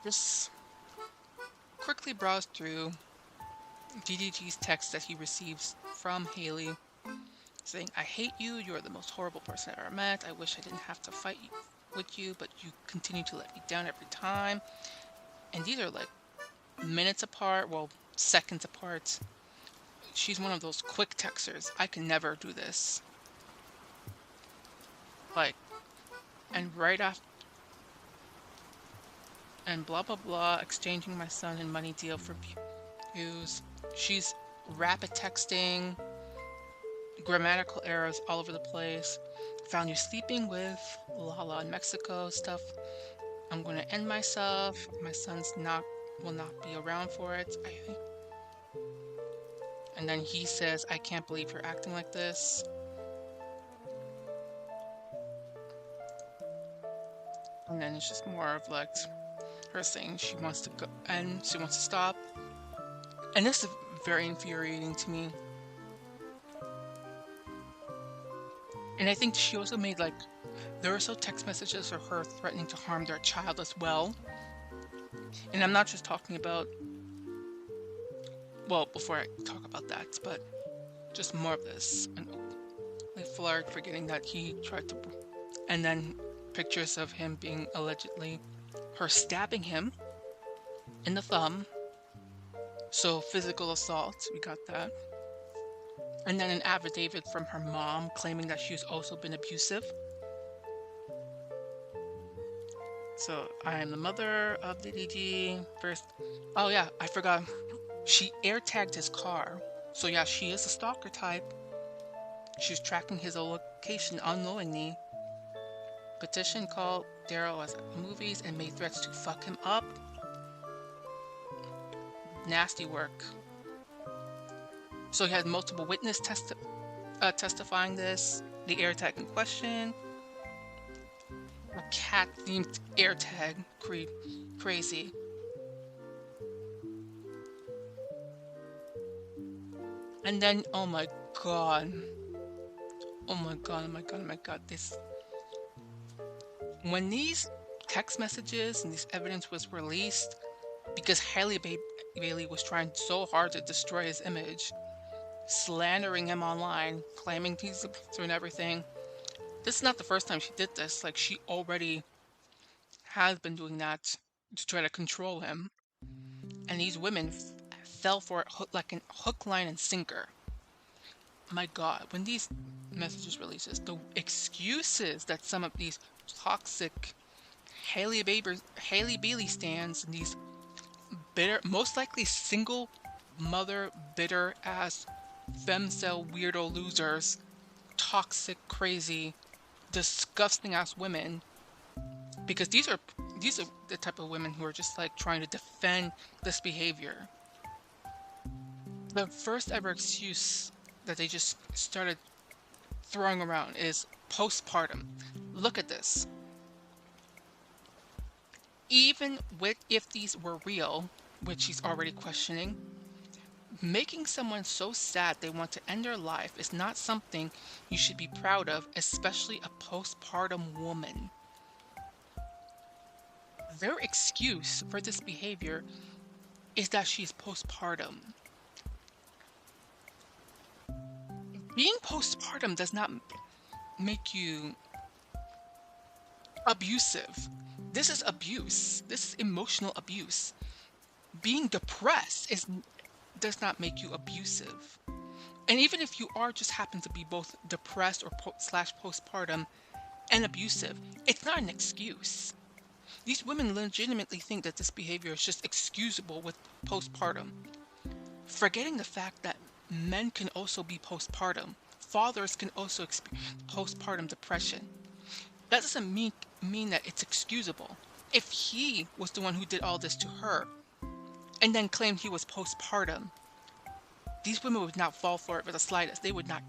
Just quickly browse through DDG's text that he receives from Hailey, saying, "I hate you, you're the most horrible person I've ever met. I wish I didn't have to fight with you, but you continue to let me down every time." And these are like minutes apart, well, seconds apart. She's one of those quick texters. I can never do this. Like, and right after, and blah blah blah, exchanging my son and money deal for views. She's rapid texting, grammatical errors all over the place. Found you sleeping with Lala in Mexico stuff. I'm going to end myself. My son's will not be around for it. I think. And then he says, "I can't believe you're acting like this." And then it's just more of like her saying she wants to go and she wants to stop. And this is very infuriating to me. And I think she also made like, there were also text messages of her threatening to harm their child as well. And I'm not just talking about, well, before I talk about that, but just more of this. And like Flark forgetting that he tried to, and then pictures of him being allegedly, her stabbing him in the thumb. So physical assault, we got that. And then an affidavit from her mom claiming that she's also been abusive. So, I am the mother of DDG. First, oh yeah, I forgot. She air tagged his car. So yeah, she is a stalker type. She's tracking his location unknowingly. Petition called Daryl as movies and made threats to fuck him up. Nasty work. So he had multiple witnesses testifying this. The AirTag in question. A cat-themed AirTag. Crazy. And then, oh my god. Oh my god, oh my god, oh my god. This when these text messages and this evidence was released, because Bailey was trying so hard to destroy his image, slandering him online, claiming he's abuser and everything. This is not the first time she did this. Like, she already has been doing that to try to control him. And these women fell for it like an hook, line, and sinker. My God, when these messages releases, the excuses that some of these toxic Hailey Bailey stands and these bitter, most likely single mother, bitter ass femcel weirdo losers, toxic, crazy, disgusting ass women, because these are the type of women who are just like trying to defend this behavior. The first ever excuse that they just started throwing around is postpartum. Look at this. Even if these were real, which he's already questioning, making someone so sad they want to end their life is not something you should be proud of, especially a postpartum woman. Their excuse for this behavior is that she's postpartum. Being postpartum does not make you abusive. This is abuse. This is emotional abuse. Being depressed does not make you abusive. And even if you are just happen to be both depressed or postpartum and abusive, it's not an excuse. These women legitimately think that this behavior is just excusable with postpartum, forgetting the fact that men can also be postpartum. Fathers can also experience postpartum depression. That doesn't mean that it's excusable. If he was the one who did all this to her and then claimed he was postpartum, these women would not fall for it for the slightest. They would not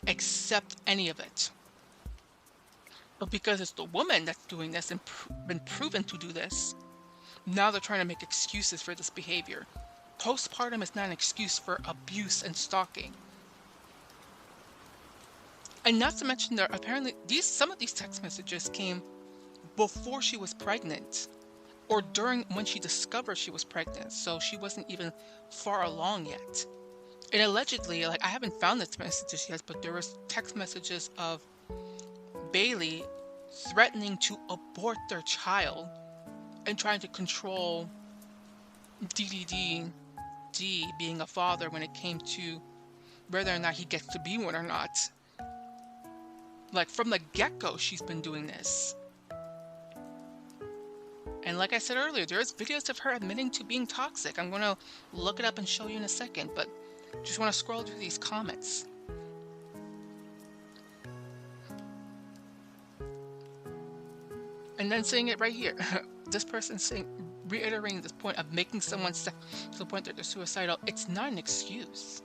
accept any of it. But because it's the woman that's doing this and been proven to do this, now they're trying to make excuses for this behavior. Postpartum is not an excuse for abuse and stalking. And not to mention that apparently some of these text messages came before she was pregnant or during when she discovered she was pregnant. So she wasn't even far along yet. And allegedly, like, I haven't found the messages yet, but there was text messages of Bailey threatening to abort their child and trying to control DDD being a father when it came to whether or not he gets to be one or not. Like, from the get-go, she's been doing this. And like I said earlier, there's videos of her admitting to being toxic. I'm going to look it up and show you in a second, but just want to scroll through these comments. And then saying it right here. This person reiterating this point of making someone to the point that they're suicidal. It's not an excuse.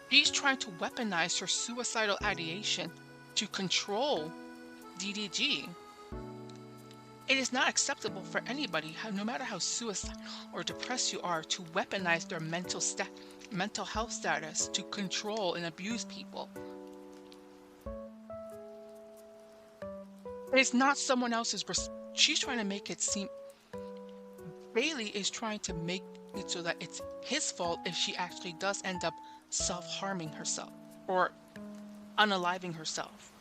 She's trying to weaponize her suicidal ideation to control DDG. It is not acceptable for anybody, no matter how suicidal or depressed you are, to weaponize their mental health status to control and abuse people. It's not someone else's. She's trying to make it seem. Bailey is trying to make it so that it's his fault if she actually does end up self-harming herself or unaliving herself.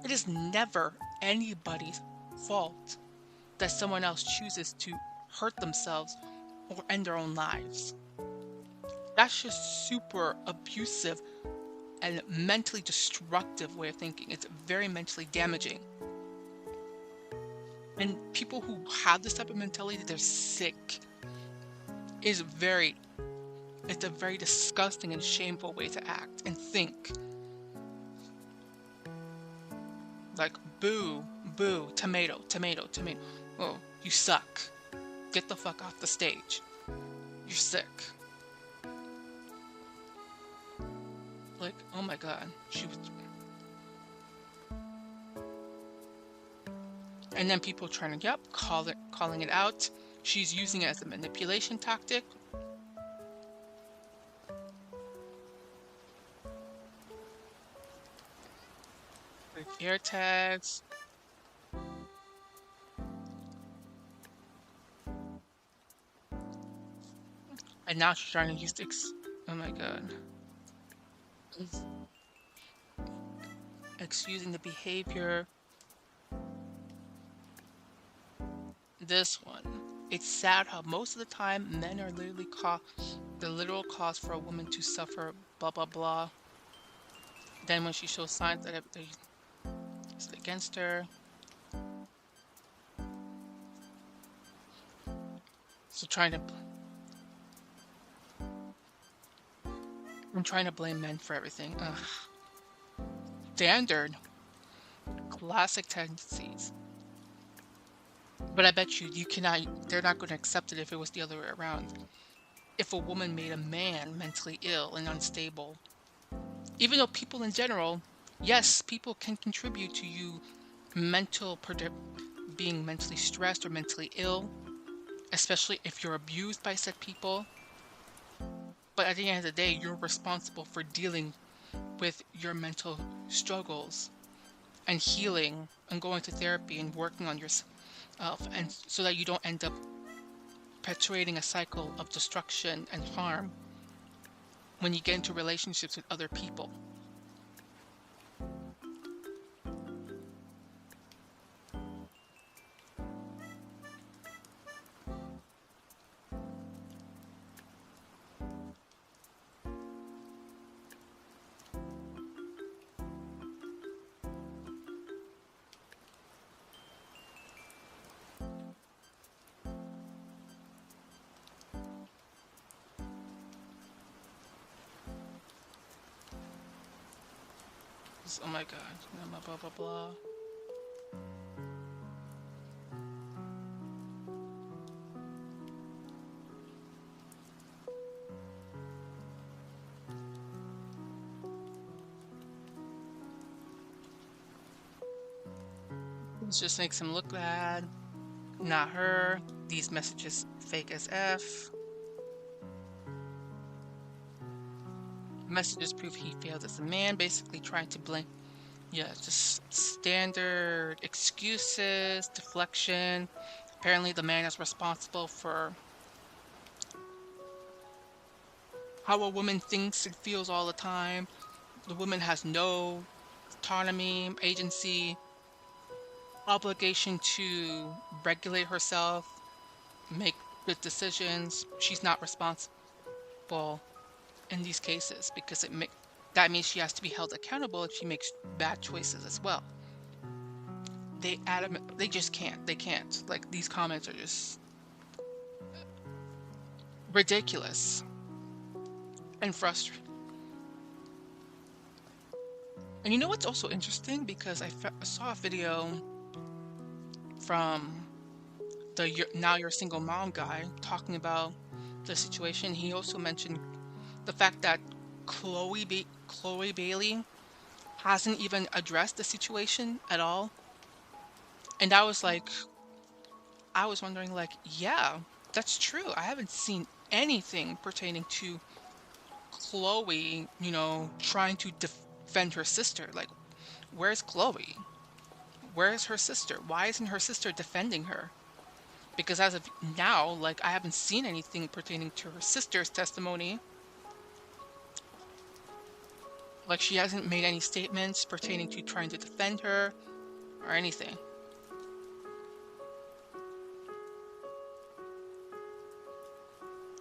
It is never anybody's fault that someone else chooses to hurt themselves or end their own lives. That's just super abusive and mentally destructive way of thinking. It's very mentally damaging. And people who have this type of mentality, they're sick. It's a very disgusting and shameful way to act and think. Like, boo, boo, tomato, tomato, tomato. Oh, you suck. Get the fuck off the stage. You're sick. Like, oh my god. She was... And then people trying to, calling it out. She's using it as a manipulation tactic. Like air tags. And now she's trying to use the oh my god. Excusing the behavior. This one. It's sad how most of the time men are literally the literal cause for a woman to suffer, blah blah blah. Then when she shows signs that it's against her. So I'm trying to blame men for everything. Ugh. Standard. Classic tendencies. But I bet you cannot, they're not going to accept it if it was the other way around. If a woman made a man mentally ill and unstable. Even though people in general, yes, people can contribute to you being mentally stressed or mentally ill, especially if you're abused by said people. But at the end of the day, you're responsible for dealing with your mental struggles and healing and going to therapy and working on yourself, and so that you don't end up perpetuating a cycle of destruction and harm when you get into relationships with other people. Oh my god, blah blah blah. This just makes him look bad. Not her. These messages fake as F. Messages prove he failed as a man, basically trying to blame. Yeah, just standard excuses, deflection. Apparently the man is responsible for how a woman thinks and feels all the time. The woman has no autonomy, agency, obligation to regulate herself, make good decisions. She's not responsible in these cases because that means she has to be held accountable if she makes bad choices as well. They just can't. They can't. Like, these comments are just ridiculous and frustrating. And you know what's also interesting? Because I saw a video from the Now You're a Single Mom guy talking about the situation. He also mentioned the fact that Chloe Bailey hasn't even addressed the situation at all. And I was wondering, like, yeah, that's true. I haven't seen anything pertaining to Chloe, trying to defend her sister. Like, where's Chloe? Where's her sister? Why isn't her sister defending her? Because as of now, like, I haven't seen anything pertaining to her sister's testimony. Like, she hasn't made any statements pertaining to trying to defend her or anything.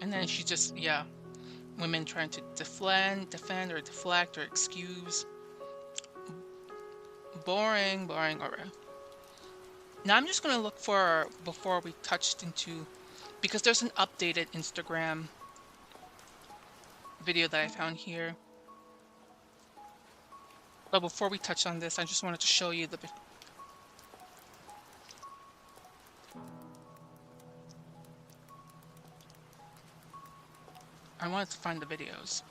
And then she just, yeah, women trying to defend or deflect or excuse. Boring, alright. Now I'm just going to look for, before we touched into, because there's an updated Instagram video that I found here. But before we touch on this, I just wanted to show you the I wanted to find the videos.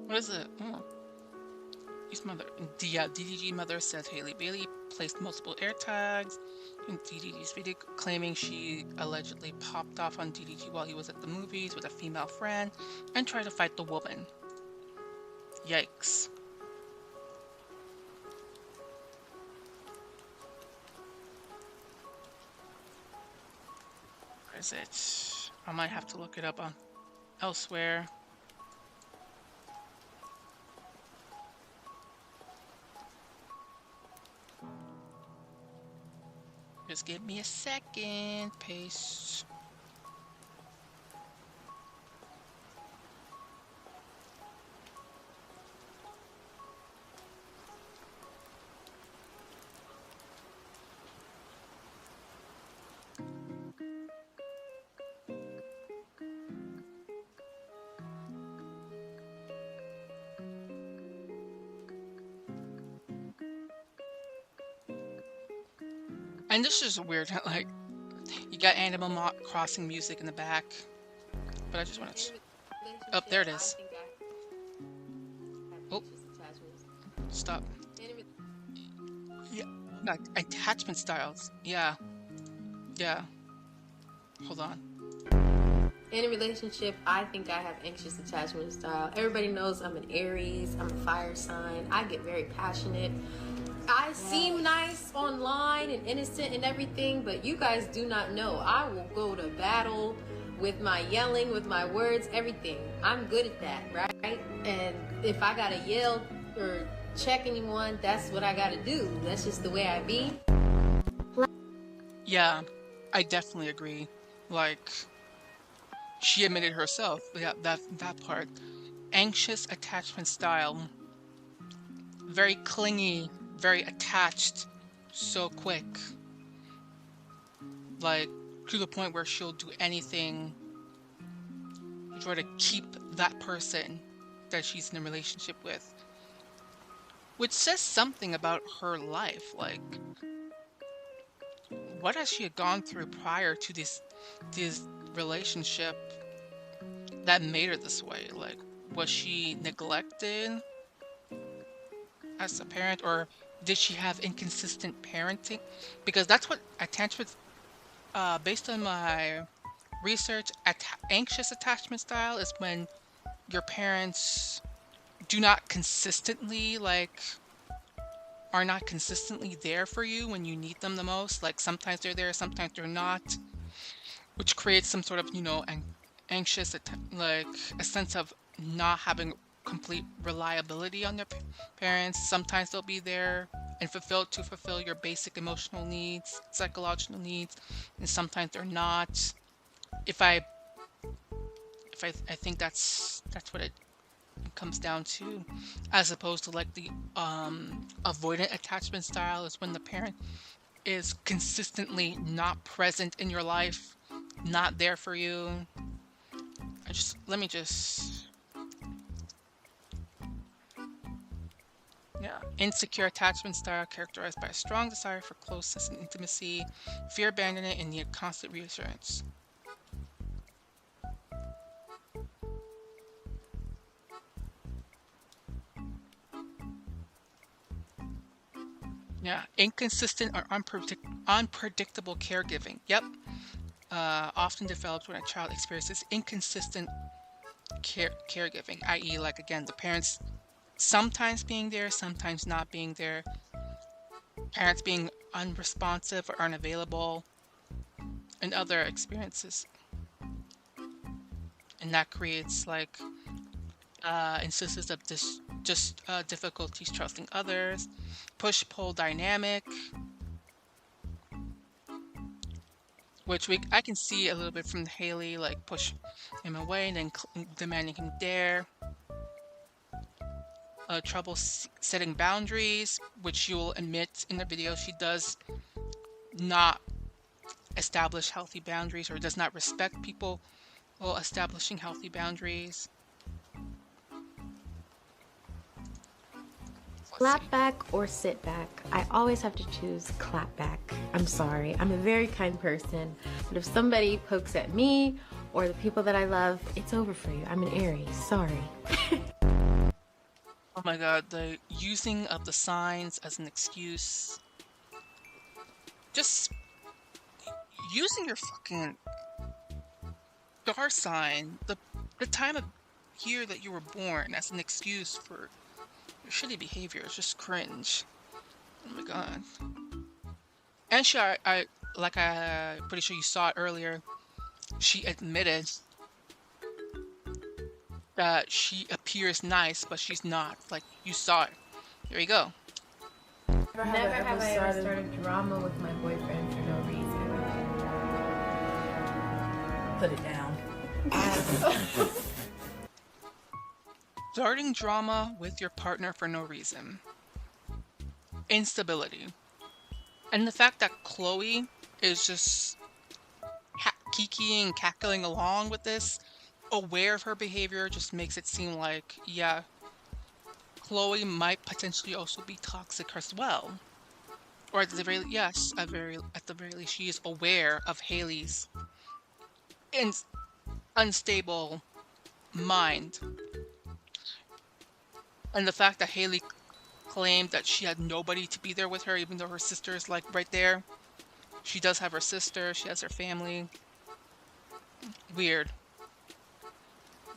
What is it? Oh. His mother. Yeah, DDG mother says Hailey Bailey placed multiple air tags in DDG's video, claiming she allegedly popped off on DDG while he was at the movies with a female friend and tried to fight the woman. Yikes. Where is it? I might have to look it up on elsewhere. Just give me a second. Paste. And this is weird, like, you got Animal Crossing music in the back, but I just want to... Oh, there it is. Oh, stop. Yeah, no, attachment styles. Yeah. Hold on. In a relationship, I think I have anxious attachment style. Everybody knows I'm an Aries, I'm a fire sign. I get very passionate. I seem nice online and innocent and everything, but you guys do not know. I will go to battle with my yelling, with my words, everything. I'm good at that, right? And if I gotta yell or check anyone, that's what I gotta do. That's just the way I be. Yeah, I definitely agree. Like, she admitted herself, yeah, that part. Anxious attachment style. Very clingy, very attached, so quick. Like, to the point where she'll do anything to try to keep that person that she's in a relationship with. Which says something about her life. Like, what has she gone through prior to this relationship that made her this way? Like, was she neglected as a parent, or did she have inconsistent parenting? Because that's what attachment, based on my research, anxious attachment style is when your parents do not consistently, like, are not consistently there for you when you need them the most. Like, sometimes they're there, sometimes they're not, which creates some sort of, you know, anxious, like, a sense of not having complete reliability on their parents. Sometimes they'll be there and fulfill your basic emotional needs, psychological needs, and sometimes they're not. I think that's what it comes down to, as opposed to like the avoidant attachment style is when the parent is consistently not present in your life, not there for you. Let me just Yeah. Insecure attachment style characterized by a strong desire for closeness and intimacy, fear abandonment, and need constant reassurance. Yeah, inconsistent or unpredictable caregiving. Yep. Often develops when a child experiences inconsistent caregiving, i.e., like again, the parents sometimes being there, sometimes not being there, parents being unresponsive or unavailable, and other experiences. And that creates like instances of difficulties trusting others, push-pull dynamic, which I can see a little bit from Haley, like push him away and then demanding him there. Trouble setting boundaries, which you will admit in the video she does not establish healthy boundaries or does not respect people while establishing healthy boundaries. Clap back or sit back. I always have to choose clap back. I'm sorry. I'm a very kind person. But if somebody pokes at me or the people that I love, it's over for you. I'm an Aries. Sorry. Oh my god, the using of the signs as an excuse. just using your fucking star sign, the time of year that you were born, as an excuse for your shitty behavior is just cringe. Oh my god. And I'm pretty sure you saw it earlier. She admitted that she appears nice, but she's not. Like, you saw it. Here you go. Never have I ever started drama with my boyfriend for no reason. Put it down. Starting drama with your partner for no reason. Instability. And the fact that Chloe is just kikiing and cackling along with this, aware of her behavior, just makes it seem like, yeah, Chloe might potentially also be toxic as well. Or at the very least, she is aware of Haley's unstable mind. And the fact that Haley claimed that she had nobody to be there with her, even though her sister is like right there. She does have her sister, she has her family. Weird.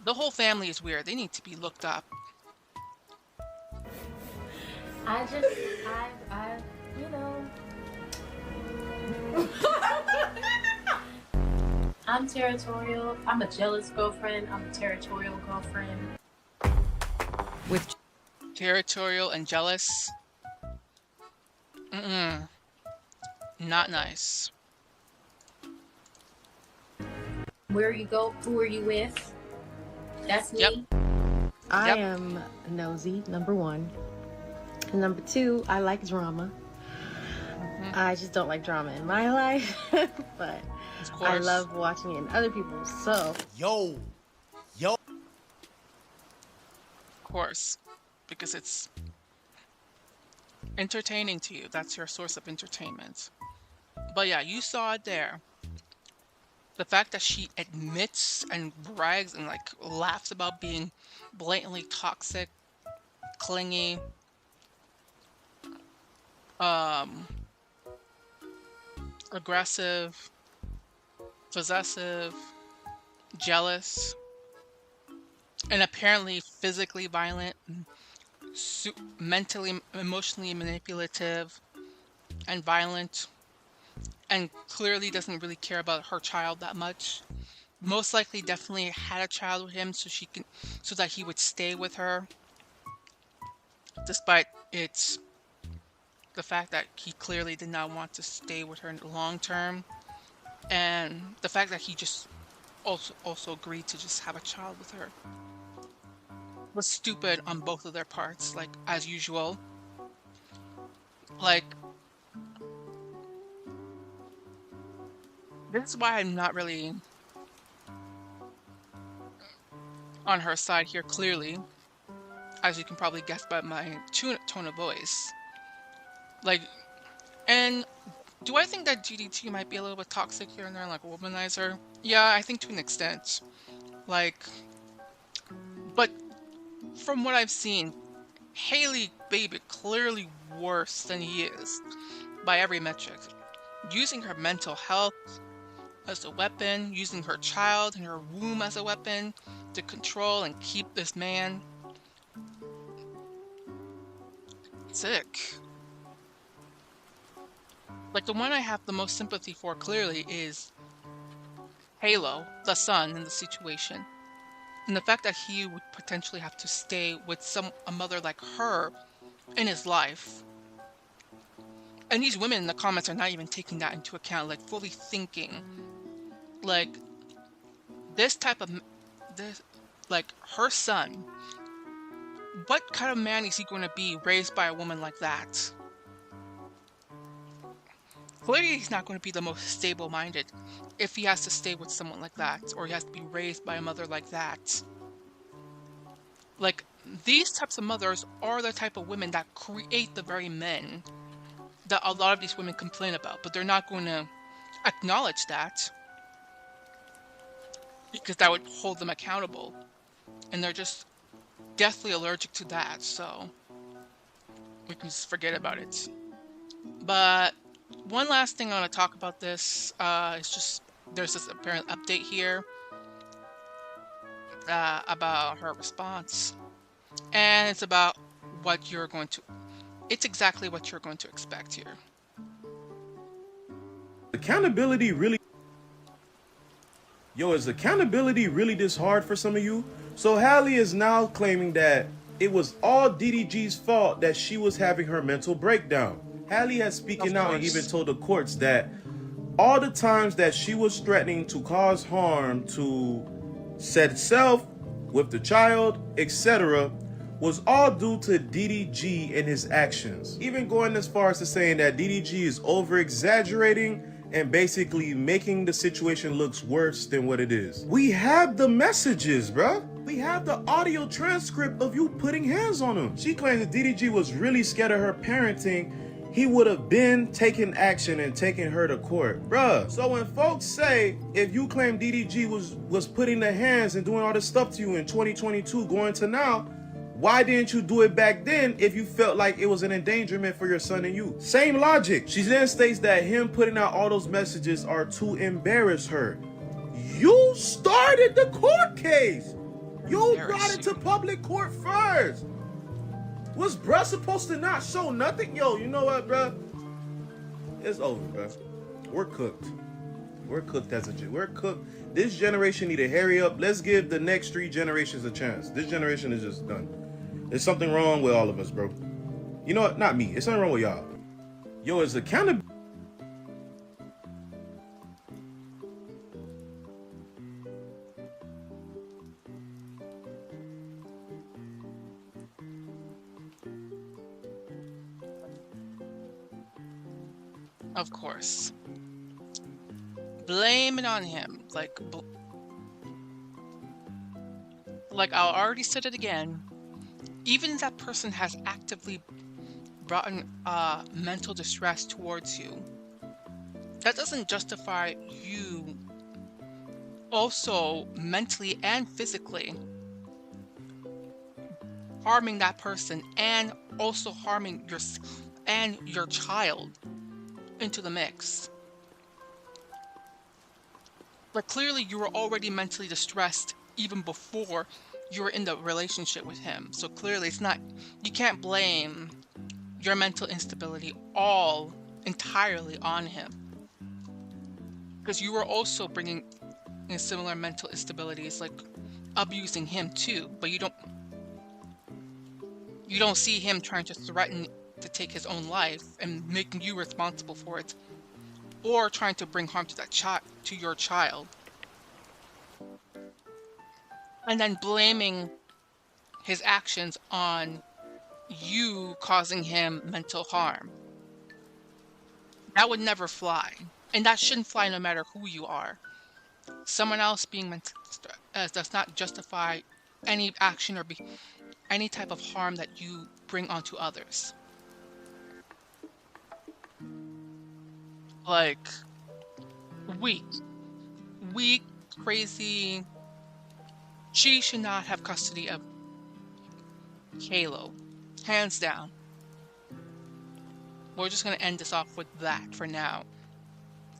The whole family is weird. They need to be looked up. I you know. I'm territorial. I'm a jealous girlfriend. I'm a territorial girlfriend. With Territorial and jealous. Not nice. Where you go, who are you with? That's me. Yep. I Yep. am nosy, number one. And number two, I like drama. I just don't like drama in my life, but Of I course. love watching it in other people's. So, Of course. Because it's entertaining to you. That's your source of entertainment. But yeah, you saw it there. The fact that she admits and brags and like laughs about being blatantly toxic, clingy, aggressive, possessive, jealous, and apparently physically violent, mentally, emotionally manipulative, and violent, and clearly doesn't really care about her child that much. Most likely, definitely had a child with him so that he would stay with her, despite the fact that he clearly did not want to stay with her in the long term, and the fact that he just also agreed to just have a child with her was stupid on both of their parts, like, as usual. Like, this is why I'm not really on her side here, clearly, as you can probably guess by my tone of voice. Like, and do I think that GDT might be a little bit toxic here and there, like a womanizer? Yeah, I think to an extent. Like, but from what I've seen, Haley Baby clearly worse than he is by every metric. Using her mental health as a weapon, using her child and her womb as a weapon to control and keep this man. Sick. Like, the one I have the most sympathy for clearly is Halo, the son in the situation. And the fact that he would potentially have to stay with a mother like her in his life. And these women in the comments are not even taking that into account, like fully thinking, like, like, her son, what kind of man is he going to be raised by a woman like that? Clearly he's not going to be the most stable-minded if he has to stay with someone like that, or he has to be raised by a mother like that. Like, these types of mothers are the type of women that create the very men that a lot of these women complain about, but they're not going to acknowledge that because that would hold them accountable, and they're just deathly allergic to that, so we can just forget about it. But one last thing I want to talk about this. It's just there's this apparent update here about her response, and it's about what you're going to. It's exactly what you're going to expect here. Accountability really. Yo, is accountability really this hard for some of you? So Halle is now claiming that it was all DDG's fault that she was having her mental breakdown. Halle has speaking out and even told the courts that all the times that she was threatening to cause harm to said self, with the child, etc., was all due to DDG and his actions. Even going as far as to saying that DDG is over-exaggerating and basically making the situation looks worse than what it is. We have the messages, bruh. We have the audio transcript of you putting hands on him. She claims that DDG was really scared of her parenting. He would have been taking action and taking her to court. Bruh, so when folks say, if you claim DDG was putting the hands and doing all this stuff to you in 2022 going to now, why didn't you do it back then if you felt like it was an endangerment for your son and you? Same logic. She then states that him putting out all those messages are to embarrass her. You started the court case. You brought it to public court first. Was bruh supposed to not show nothing? Yo, you know what, bruh? It's over, bruh. We're cooked. We're cooked as a we're cooked. This generation need to hurry up. Let's give the next 3 generations a chance. This generation is just done. There's something wrong with all of us, bro. You know what? Not me. It's something wrong with y'all. Yo, is accountability. Of course. Blame it on him. Like I already said it again. Even if that person has actively brought mental distress towards you, that doesn't justify you also mentally and physically harming that person and also harming your child into the mix. But clearly you were already mentally distressed even before you were in the relationship with him. So clearly it's not, you can't blame your mental instability entirely on him. Because you were also bringing in similar mental instabilities, like abusing him too, but you don't see him trying to threaten to take his own life and making you responsible for it, or trying to bring harm to to your child, and then blaming his actions on you causing him mental harm. That would never fly, and that shouldn't fly no matter who you are. Someone else being mentally does not justify any action or any type of harm that you bring onto others. Like, weak, crazy. She should not have custody of Halo, hands down. We're just gonna end this off with that for now.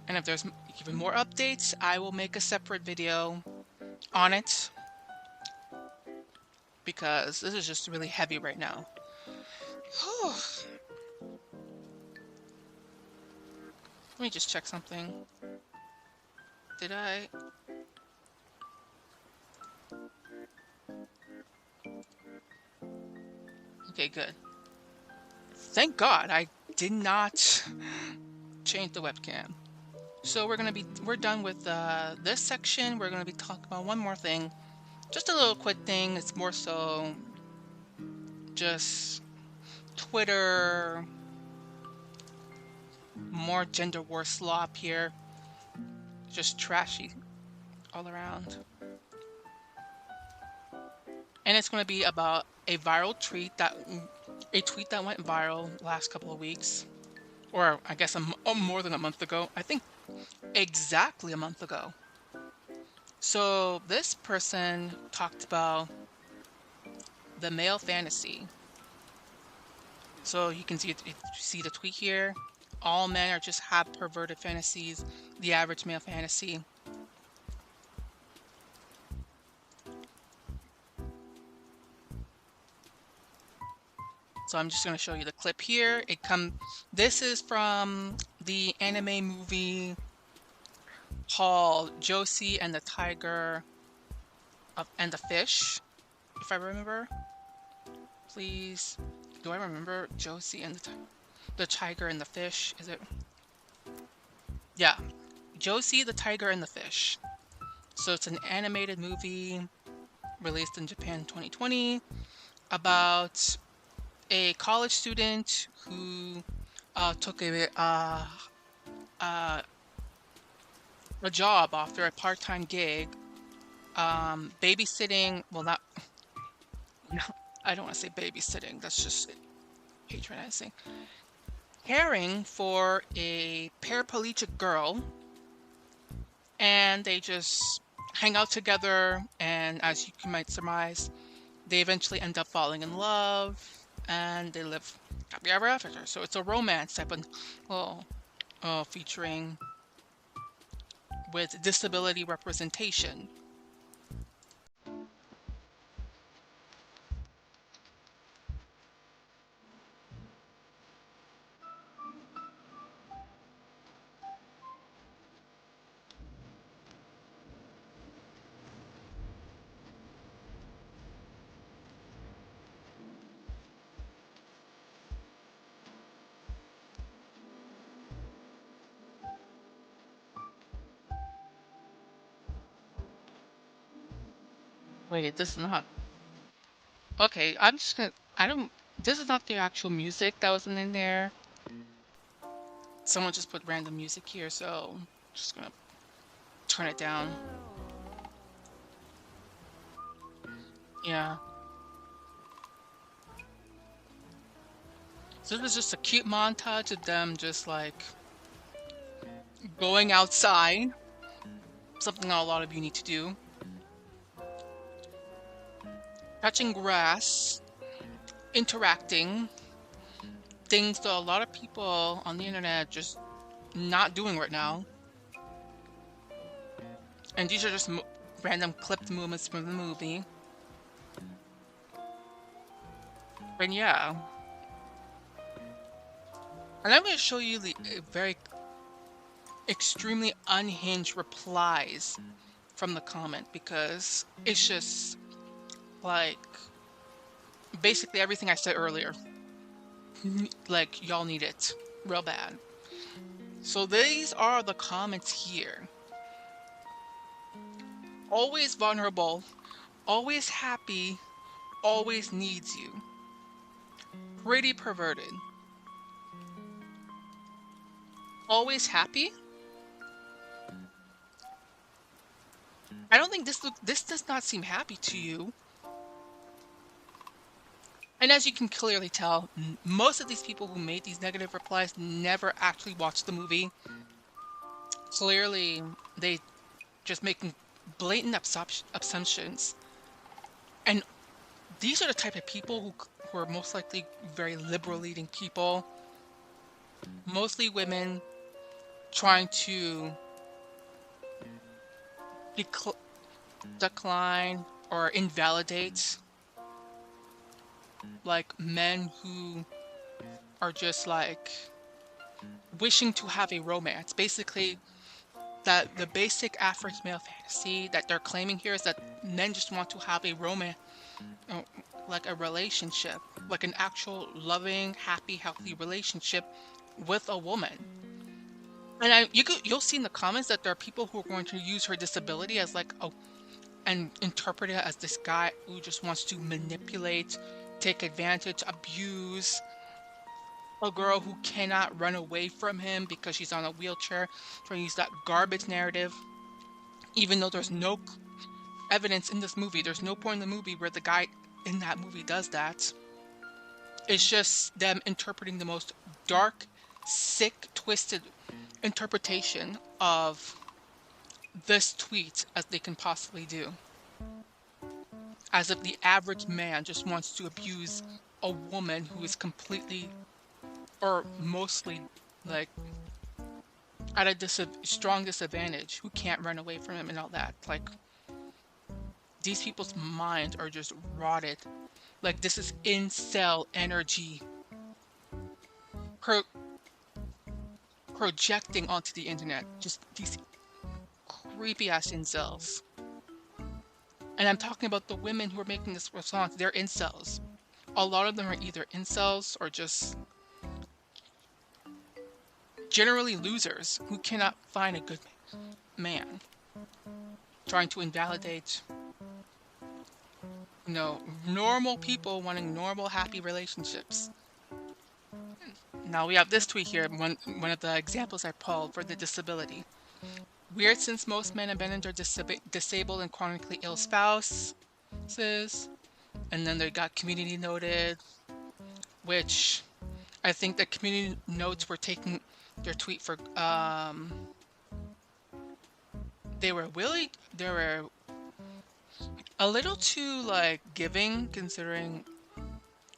And if there's even more updates, I will make a separate video on it, because this is just really heavy right now. Let me just check something. Did I? Okay, good. Thank God I did not change the webcam. So we're done with this section. We're gonna be talking about one more thing. Just a little quick thing. It's more so just Twitter, more gender war slop here. Just trashy all around. And it's going to be about a tweet that went viral last couple of weeks, or I guess more than a month ago. I think exactly a month ago. So this person talked about the male fantasy. So you can see the tweet here. all men are just have perverted fantasies, the average male fantasy. So I'm just going to show you the clip here. This is from the anime movie called Josie and the Tiger and the Fish, if I remember. Please, do I remember Josie and the Tiger and the Fish? Is it? Yeah, Josie, the Tiger and the Fish. So it's an animated movie released in Japan in 2020 about a college student who took a job after a part-time gig, babysitting. Well, not. No, I don't want to say babysitting. That's just patronizing. Caring for a paraplegic girl, and they just hang out together. And as you might surmise, they eventually end up falling in love, and they live happy ever after. So it's a romance type of featuring with disability representation. Wait, this is not. Okay, I'm just gonna. I don't. This is not the actual music that was in there. Someone just put random music here, so I'm just gonna turn it down. Yeah. So this was just a cute montage of them just like going outside. Something that a lot of you need to do. Touching grass, interacting, things that a lot of people on the internet just not doing right now. And these are just random clipped moments from the movie. And yeah. And I'm going to show you the very extremely unhinged replies from the comment, because it's just like basically everything I said earlier. Like, y'all need it real bad. So these are the comments here. Always vulnerable, always happy, always needs you. Pretty perverted. Always happy? I don't think this does not seem happy to you. And as you can clearly tell, most of these people who made these negative replies never actually watched the movie. Clearly, they just making blatant assumptions. And these are the type of people who are most likely very liberal-leaning people. Mostly women trying to decline or invalidate like men who are just like wishing to have a romance. Basically, that the basic average male fantasy that they're claiming here is that men just want to have a romance, like a relationship, like an actual loving, happy, healthy relationship with a woman. And you'll see in the comments that there are people who are going to use her disability as like and interpret it as this guy who just wants to manipulate, take advantage, abuse a girl who cannot run away from him because she's on a wheelchair, trying to use that garbage narrative. Even though there's no evidence in this movie, there's no point in the movie where the guy in that movie does that. It's just them interpreting the most dark, sick, twisted interpretation of this tweet as they can possibly do. As if the average man just wants to abuse a woman who is completely or mostly like at a strong disadvantage, who can't run away from him and all that. Like, these people's minds are just rotted. Like, this is incel energy projecting onto the internet. Just these creepy ass incels. And I'm talking about the women who are making this response. They're incels. A lot of them are either incels or just generally losers who cannot find a good man. Trying to invalidate, normal people wanting normal, happy relationships. Now we have this tweet here, one of the examples I pulled for the disability. Weird, since most men abandon their disabled and chronically ill spouses. And then they got community noted, which I think the community notes were taking their tweet for, they were a little too, like, giving, considering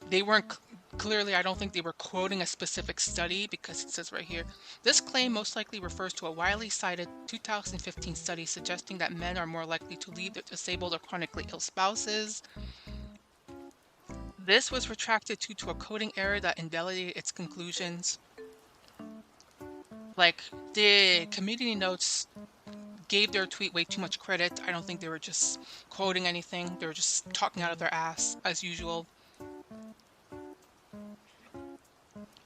they weren't clearly, I don't think they were quoting a specific study, because it says right here, this claim most likely refers to a widely cited 2015 study suggesting that men are more likely to leave their disabled or chronically ill spouses. This was retracted due to a coding error that invalidated its conclusions. Like, the community notes gave their tweet way too much credit. I don't think they were just quoting anything. They were just talking out of their ass, as usual.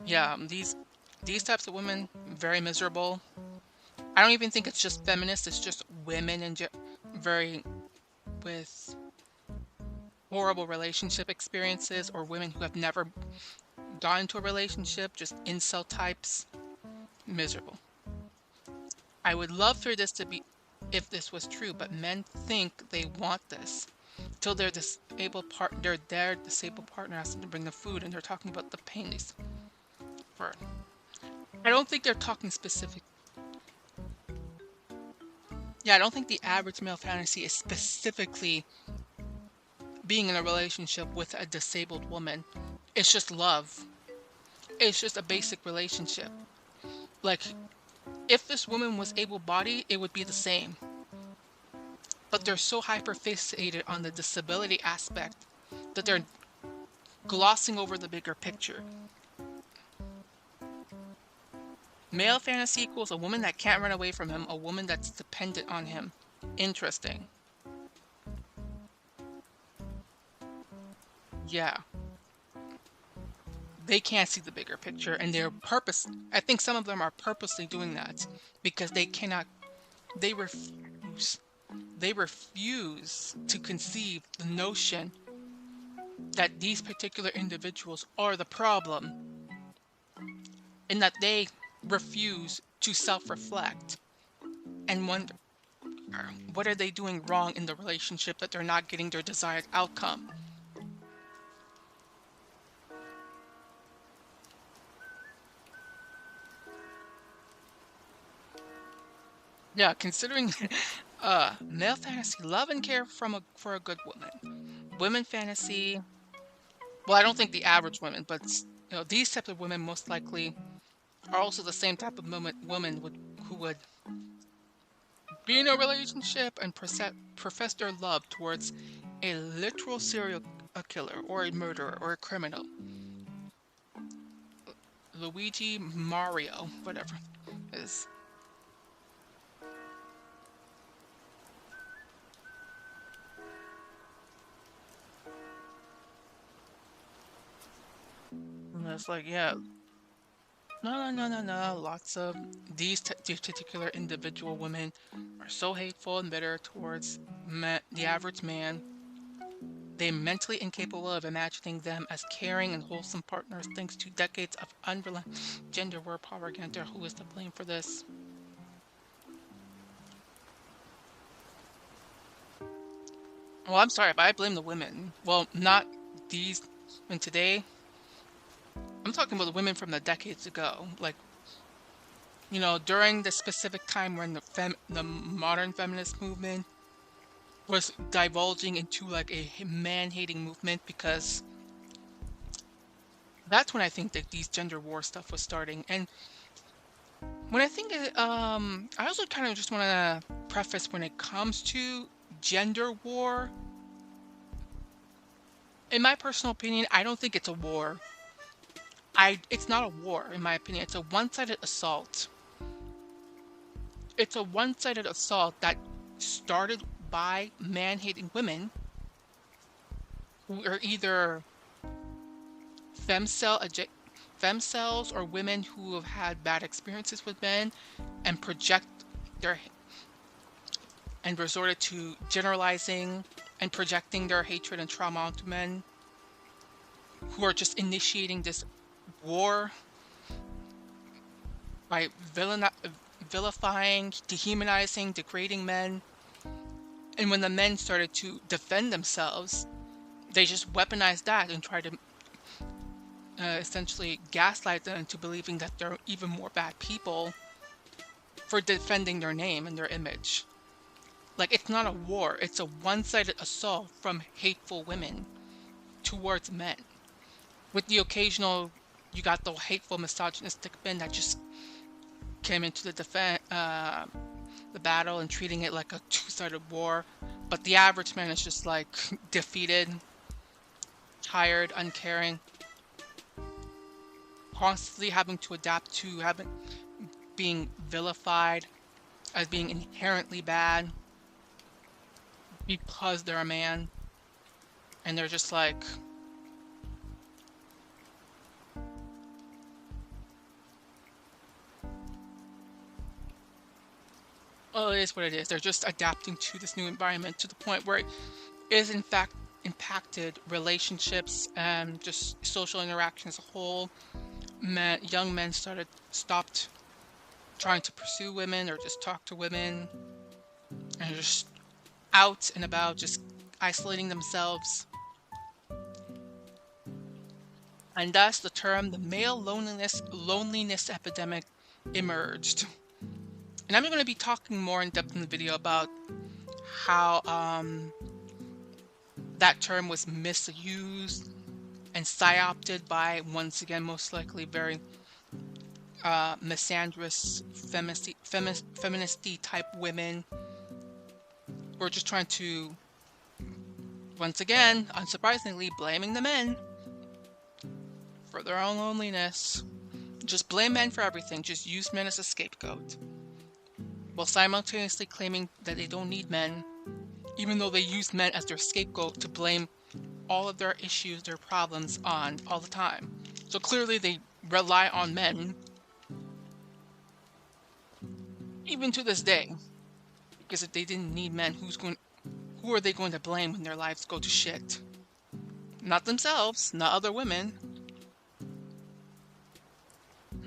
Yeah, these types of women, very miserable. I don't even think it's just feminists, it's just women and with horrible relationship experiences, or women who have never gone into a relationship, just incel types. Miserable. I would love for this to be, if this was true, but men think they want this. Till their disabled partner asks them to bring the food, and they're talking about the pain they suffer. I don't think they're talking specific. Yeah, I don't think the average male fantasy is specifically being in a relationship with a disabled woman. It's just love. It's just a basic relationship. Like, if this woman was able-bodied, it would be the same. But they're so hyper-fixated on the disability aspect that they're glossing over the bigger picture. Male fantasy equals a woman that can't run away from him, a woman that's dependent on him. Interesting. Yeah. They can't see the bigger picture, and I think some of them are purposely doing that because they refuse to conceive the notion that these particular individuals are the problem, and that they refuse to self-reflect and wonder, what are they doing wrong in the relationship that they're not getting their desired outcome? Yeah, considering male fantasy, love and care for a good woman. Women fantasy, well, I don't think the average women, but these types of women most likely are also the same type of woman who would be in a relationship and profess their love towards a literal serial killer or a murderer or a criminal. Luigi, Mario, whatever is. And it's like, yeah. No. Lots of these particular individual women are so hateful and bitter towards the average man. They're mentally incapable of imagining them as caring and wholesome partners thanks to decades of unrelenting gender war propaganda. Who is to blame for this? Well, I'm sorry, but I blame the women. Well, not these. And today, I'm talking about the women from the decades ago. Like, during the specific time when the modern feminist movement was divulging into like a man-hating movement, because that's when I think that these gender war stuff was starting. And when I think, I also kind of just want to preface when it comes to gender war. In my personal opinion, I don't think it's a war. It's not a war, in my opinion. It's a one-sided assault. It's a one-sided assault that started by man-hating women who are either femcells or women who have had bad experiences with men and project their and resorted to generalizing and projecting their hatred and trauma onto men, who are just initiating this war by vilifying, dehumanizing, degrading men. And when the men started to defend themselves, they just weaponized that and tried to essentially gaslight them into believing that they're even more bad people for defending their name and their image. Like, it's not a war, it's a one-sided assault from hateful women towards men. With the occasional, you got the hateful misogynistic men that just came into the battle and treating it like a two-sided war. But the average man is just like defeated, tired, uncaring, constantly having to adapt to being vilified as being inherently bad because they're a man, and they're just like, oh, it is what it is. They're just adapting to this new environment to the point where it is in fact impacted relationships and just social interaction as a whole. Young men stopped trying to pursue women or just talk to women, and just out and about, just isolating themselves. And thus the term the male loneliness epidemic emerged. And I'm going to be talking more in depth in the video about how that term was misused and psyopted by, once again, most likely very misandrous, feministy type women who are just trying to, once again, unsurprisingly, blaming the men for their own loneliness. Just blame men for everything. Just use men as a scapegoat, while simultaneously claiming that they don't need men, even though they use men as their scapegoat to blame all of their issues, their problems on all the time. So clearly they rely on men, even to this day. Because if they didn't need men, who are they going to blame when their lives go to shit? Not themselves, not other women,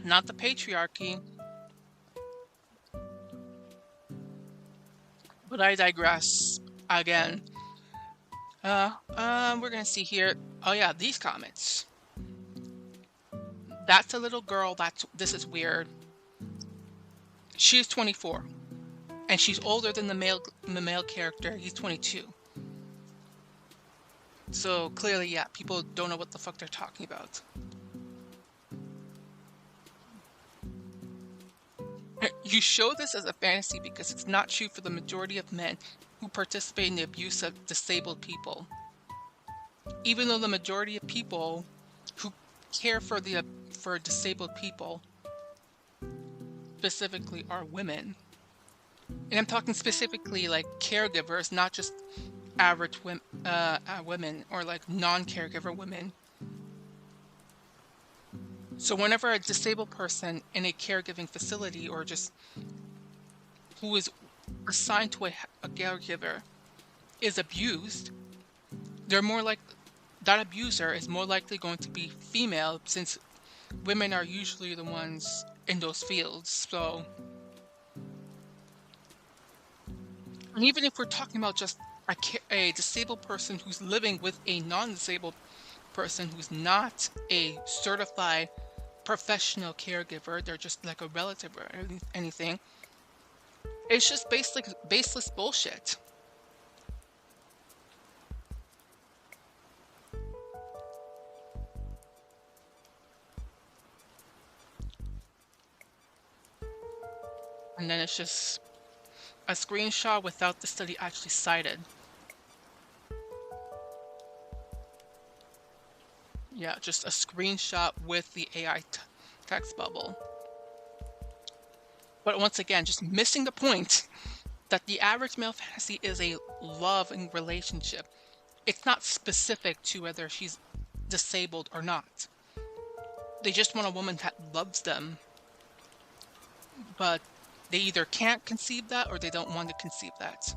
not the patriarchy. But I digress again. We're gonna see here. Oh yeah, these comments. That's a little girl. This is weird. She's 24, and she's older than the male character. He's 22. So clearly, yeah, people don't know what the fuck they're talking about. You show this as a fantasy because it's not true for the majority of men who participate in the abuse of disabled people. Even though the majority of people who care for disabled people specifically are women. And I'm talking specifically like caregivers, not just average women or like non-caregiver women. So whenever a disabled person in a caregiving facility or just who is assigned to a caregiver is abused, that abuser is more likely going to be female, since women are usually the ones in those fields. So, and even if we're talking about just a disabled person who's living with a non-disabled person who's not a certified professional caregiver, they're just like a relative or anything, it's just baseless bullshit. And then it's just a screenshot without the study actually cited. Yeah, just a screenshot with the AI text bubble. But once again, just missing the point that the average male fantasy is a loving relationship. It's not specific to whether she's disabled or not. They just want a woman that loves them, but they either can't conceive that or they don't want to conceive that.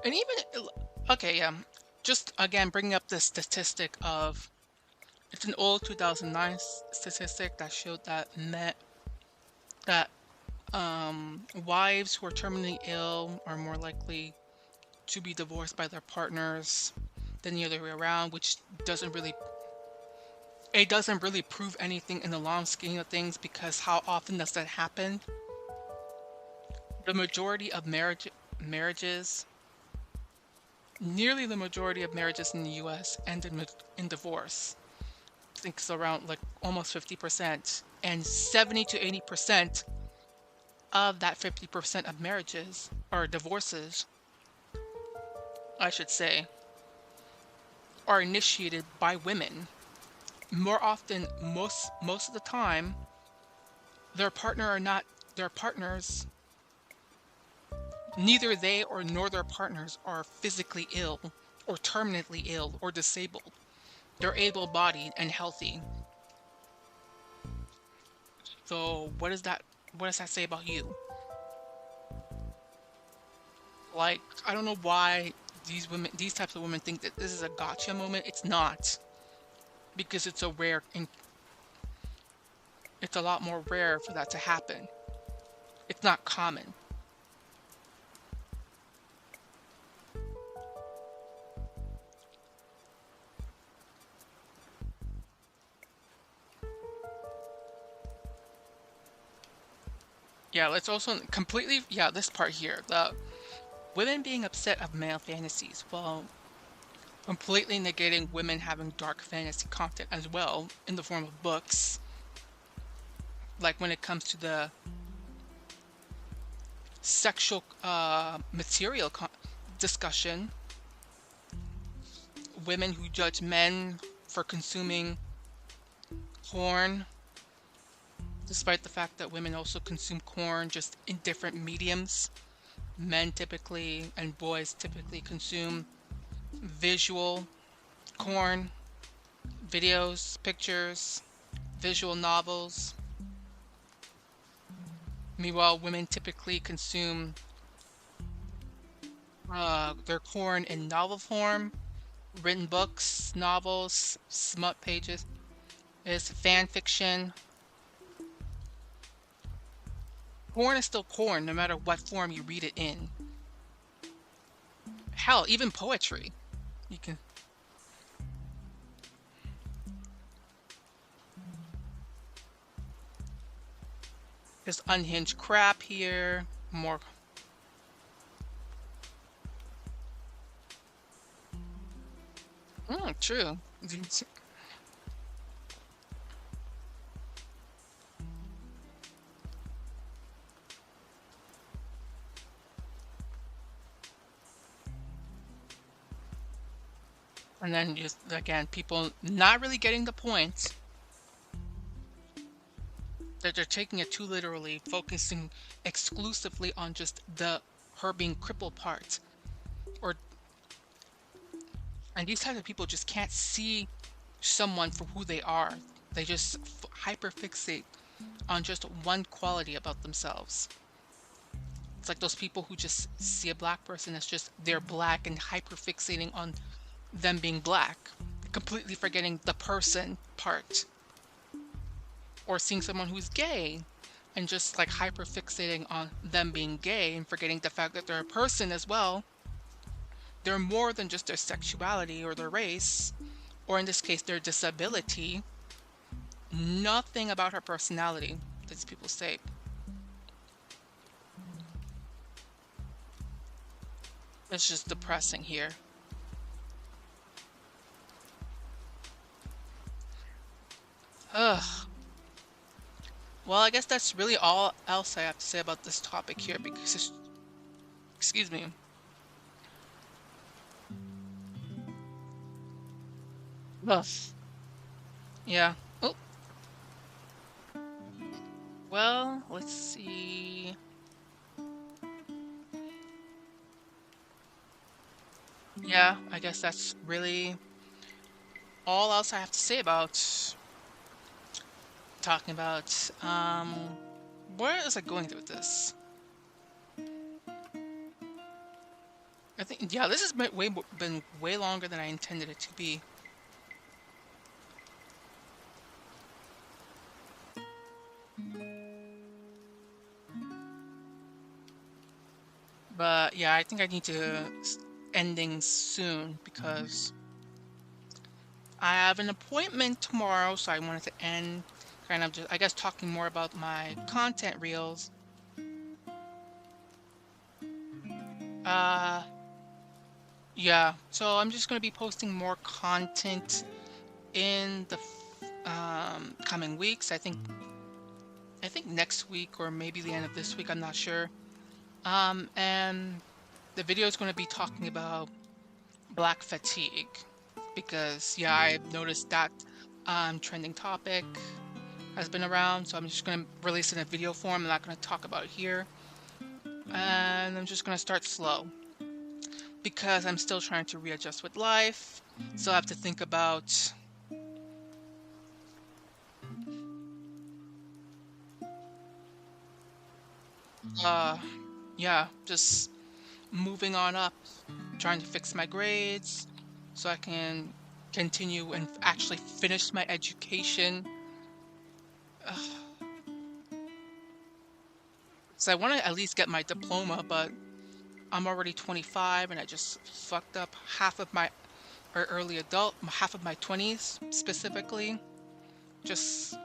And even, okay, yeah, just again bringing up the statistic of, it's an old 2009 statistic that showed that wives who are terminally ill are more likely to be divorced by their partners than the other way around, which doesn't really prove anything in the long scheme of things, because how often does that happen? The majority of marriages, nearly the majority of marriages in the US end in divorce. I think it's around like almost 50%, and 70 to 80% of that 50% of marriages, or divorces, I should say, are initiated by women. More often, most of the time, their partners, neither they nor their partners are physically ill or terminally ill or disabled. They're able-bodied and healthy. So what does that say about you? Like, I don't know why these types of women think that this is a gotcha moment. It's not, because it's a lot more rare for that to happen. It's not common. Yeah, let's also completely, yeah, this part here, the women being upset of male fantasies, well, completely negating women having dark fantasy content as well in the form of books. Like when it comes to the sexual material discussion, women who judge men for consuming porn, despite the fact that women also consume porn, just in different mediums. Men typically and boys typically consume visual porn, videos, pictures, visual novels. Meanwhile, women typically consume their porn in novel form, written books, novels, smut pages, is fan fiction. Porn is still porn, no matter what form you read it in. Hell, even poetry. You can... There's unhinged crap here. More... true. And then just, again, people not really getting the point that they're taking it too literally, focusing exclusively on just her being crippled part. And these types of people just can't see someone for who they are. They just hyperfixate on just one quality about themselves. It's like those people who just see a black person as just they're black and hyperfixating on them being black. completely forgetting the person part, or seeing someone who's gay and just like hyper fixating on them being gay and forgetting the fact that they're a person as well. They're more than just their sexuality or their race, or in this case, their disability. Nothing about her personality, these people say. It's just depressing here. Ugh. Well, I guess that's really all else I have to say about this topic here because it's, excuse me. Ugh. Yeah. Oh. Well, let's see. Yeah, I guess that's really all else I have to say about talking about where is I going with this? I think yeah, this has been way longer than I intended it to be. But yeah, I think I need to ending soon because I have an appointment tomorrow, so I wanted to end kind of just, I guess, talking more about my content reels. Yeah, so I'm just going to be posting more content in the coming weeks. I think next week or maybe the end of this week, I'm not sure. And the video is going to be talking about black fatigue because yeah, I've noticed that trending topic has been around, so I'm just going to release it in a video form. I'm not going to talk about it here, and I'm just going to start slow because I'm still trying to readjust with life, so I have to think about yeah, just moving on up, trying to fix my grades so I can continue and actually finish my education. So I want to at least get my diploma, but I'm already 25 and I just fucked up half of my half of my 20s specifically. Just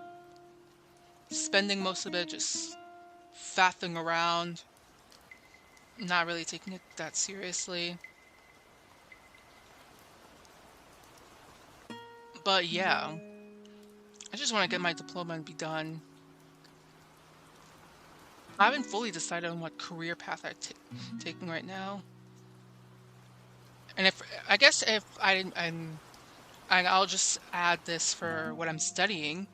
spending most of it just faffing around, not really taking it that seriously. But yeah, I just want to get my diploma and be done. I haven't fully decided on what career path I'm taking right now. And I guess if and I'll just add this for what I'm studying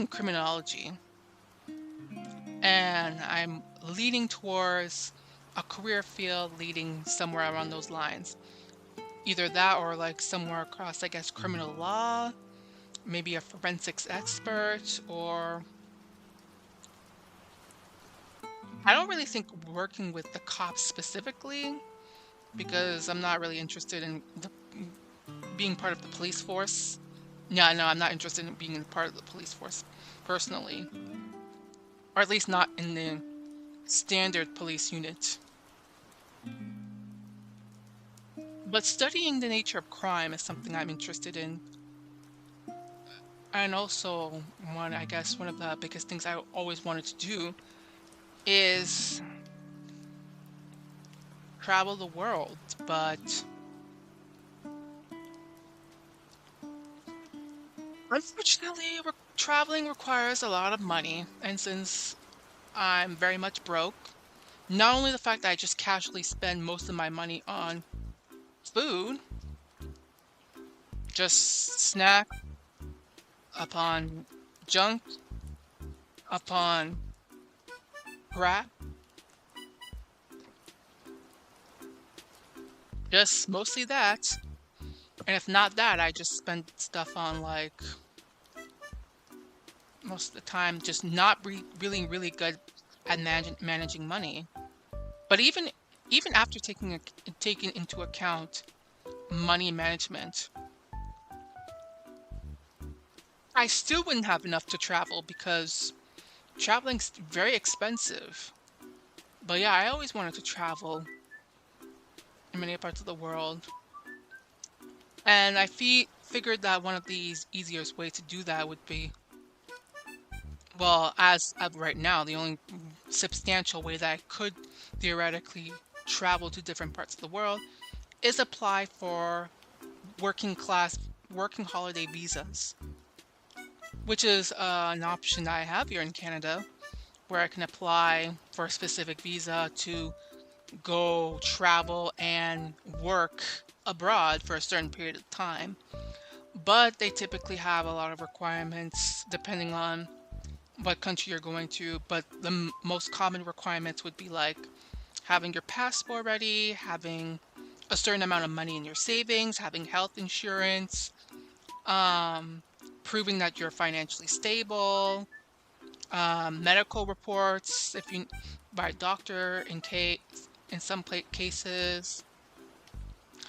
criminology. And I'm leaning towards a career field leading somewhere around those lines. Either that or like somewhere across, I guess, criminal law, maybe a forensics expert, or I don't really think working with the cops specifically because I'm not really interested in being part of the police force. Yeah, no, I'm not interested in being part of the police force personally. Or at least not in the standard police unit. But studying the nature of crime is something I'm interested in. And also, I guess one of the biggest things I always wanted to do is travel the world, but unfortunately, traveling requires a lot of money, and since I'm very much broke, not only the fact that I just casually spend most of my money on food, just snack upon junk, upon crap, just mostly that. And if not that, I just spend stuff on like most of the time just not really good at managing money. But even after taking into account money management, I still wouldn't have enough to travel because traveling's very expensive. But yeah, I always wanted to travel in many parts of the world. And I figured that one of the easiest ways to do that would be, well, as of right now, the only substantial way that I could theoretically travel to different parts of the world is apply for working holiday visas, which is an option that I have here in Canada, where I can apply for a specific visa to go travel and work abroad for a certain period of time. But they typically have a lot of requirements depending on what country you're going to. But the most common requirements would be like having your passport ready, having a certain amount of money in your savings, having health insurance, proving that you're financially stable, medical reports if you by a doctor in some cases,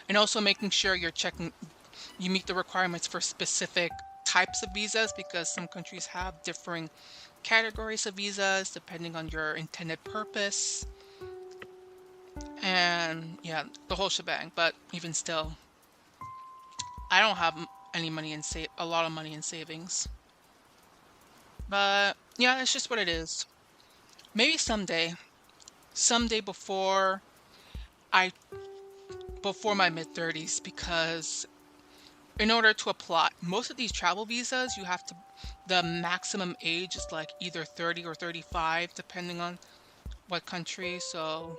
and also making sure you meet the requirements for specific types of visas, because some countries have differing categories of visas depending on your intended purpose, and yeah, the whole shebang. But even still, I don't have any money a lot of money in savings. But yeah, it's just what it is. Maybe someday before my mid-30s, because in order to apply most of these travel visas, the maximum age is like either 30 or 35 depending on what country. So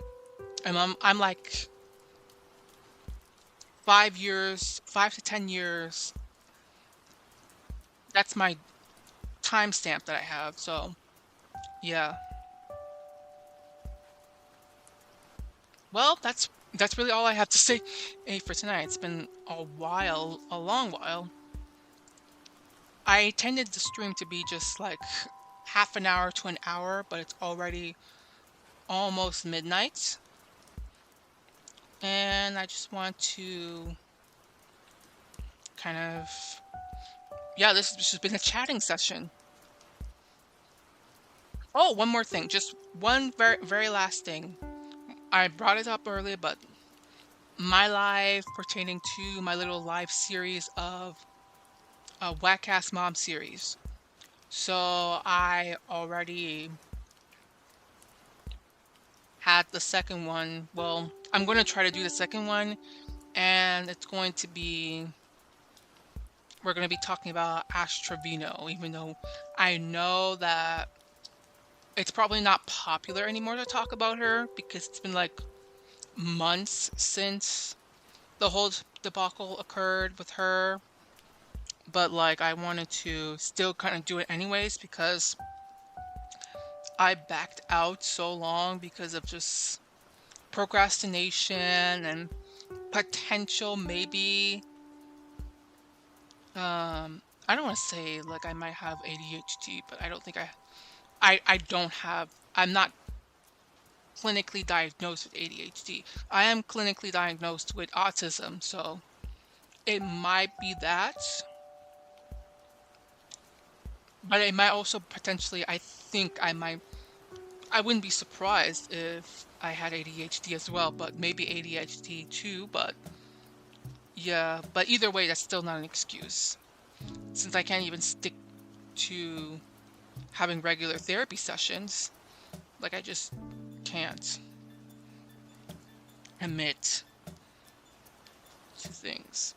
I'm like 5 to 10 years. That's my timestamp that I have. So yeah. Well, that's really all I have to say for tonight. It's been a long while. I intended the stream to be just like half an hour to an hour, but it's already almost midnight. And I just want to kind of, yeah, this has just been a chatting session. Oh, one more thing, just one very, very last thing. I brought it up earlier, but my live pertaining to my little live series of Whack-Ass Mom series. So I already had the second one. Well, I'm going to try to do the second one, and it's going to be, we're going to be talking about Ash Trevino, even though I know that it's probably not popular anymore to talk about her because it's been like months since the whole debacle occurred with her. But like, I wanted to still kind of do it anyways because I backed out so long because of just procrastination and potential maybe I don't want to say like I might have ADHD, but I don't think I'm not clinically diagnosed with ADHD. I am clinically diagnosed with autism, so it might be that. But it might also potentially, I wouldn't be surprised if I had ADHD as well, but maybe ADHD too, but yeah, but either way, that's still not an excuse. Since I can't even stick to having regular therapy sessions, like I just can't admit to things.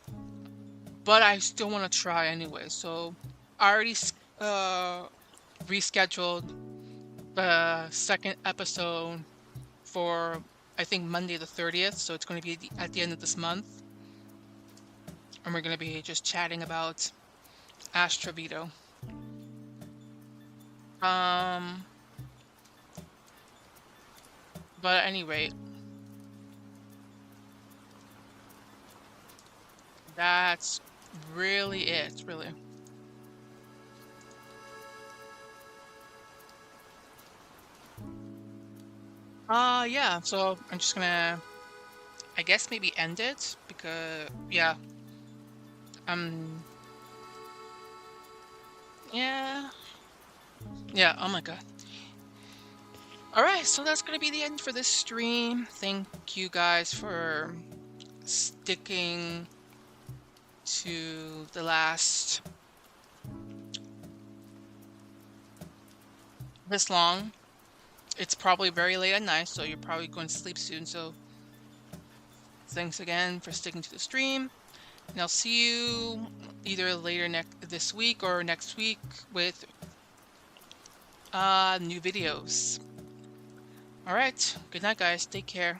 But I still want to try anyway, so I already rescheduled the second episode for, I think, Monday the 30th, so it's going to be at the end of this month. And we're going to be just chatting about Ash Trevino. But at any rate, that's really it, really. Yeah, so I'm just gonna, I guess maybe end it, because, yeah, Yeah. Yeah, oh my god. Alright, so that's gonna be the end for this stream. Thank you guys for sticking to the last this long. It's probably very late at night, so you're probably going to sleep soon. So thanks again for sticking to the stream. And I'll see you either later this week or next week with new videos. Alright, good night guys, take care.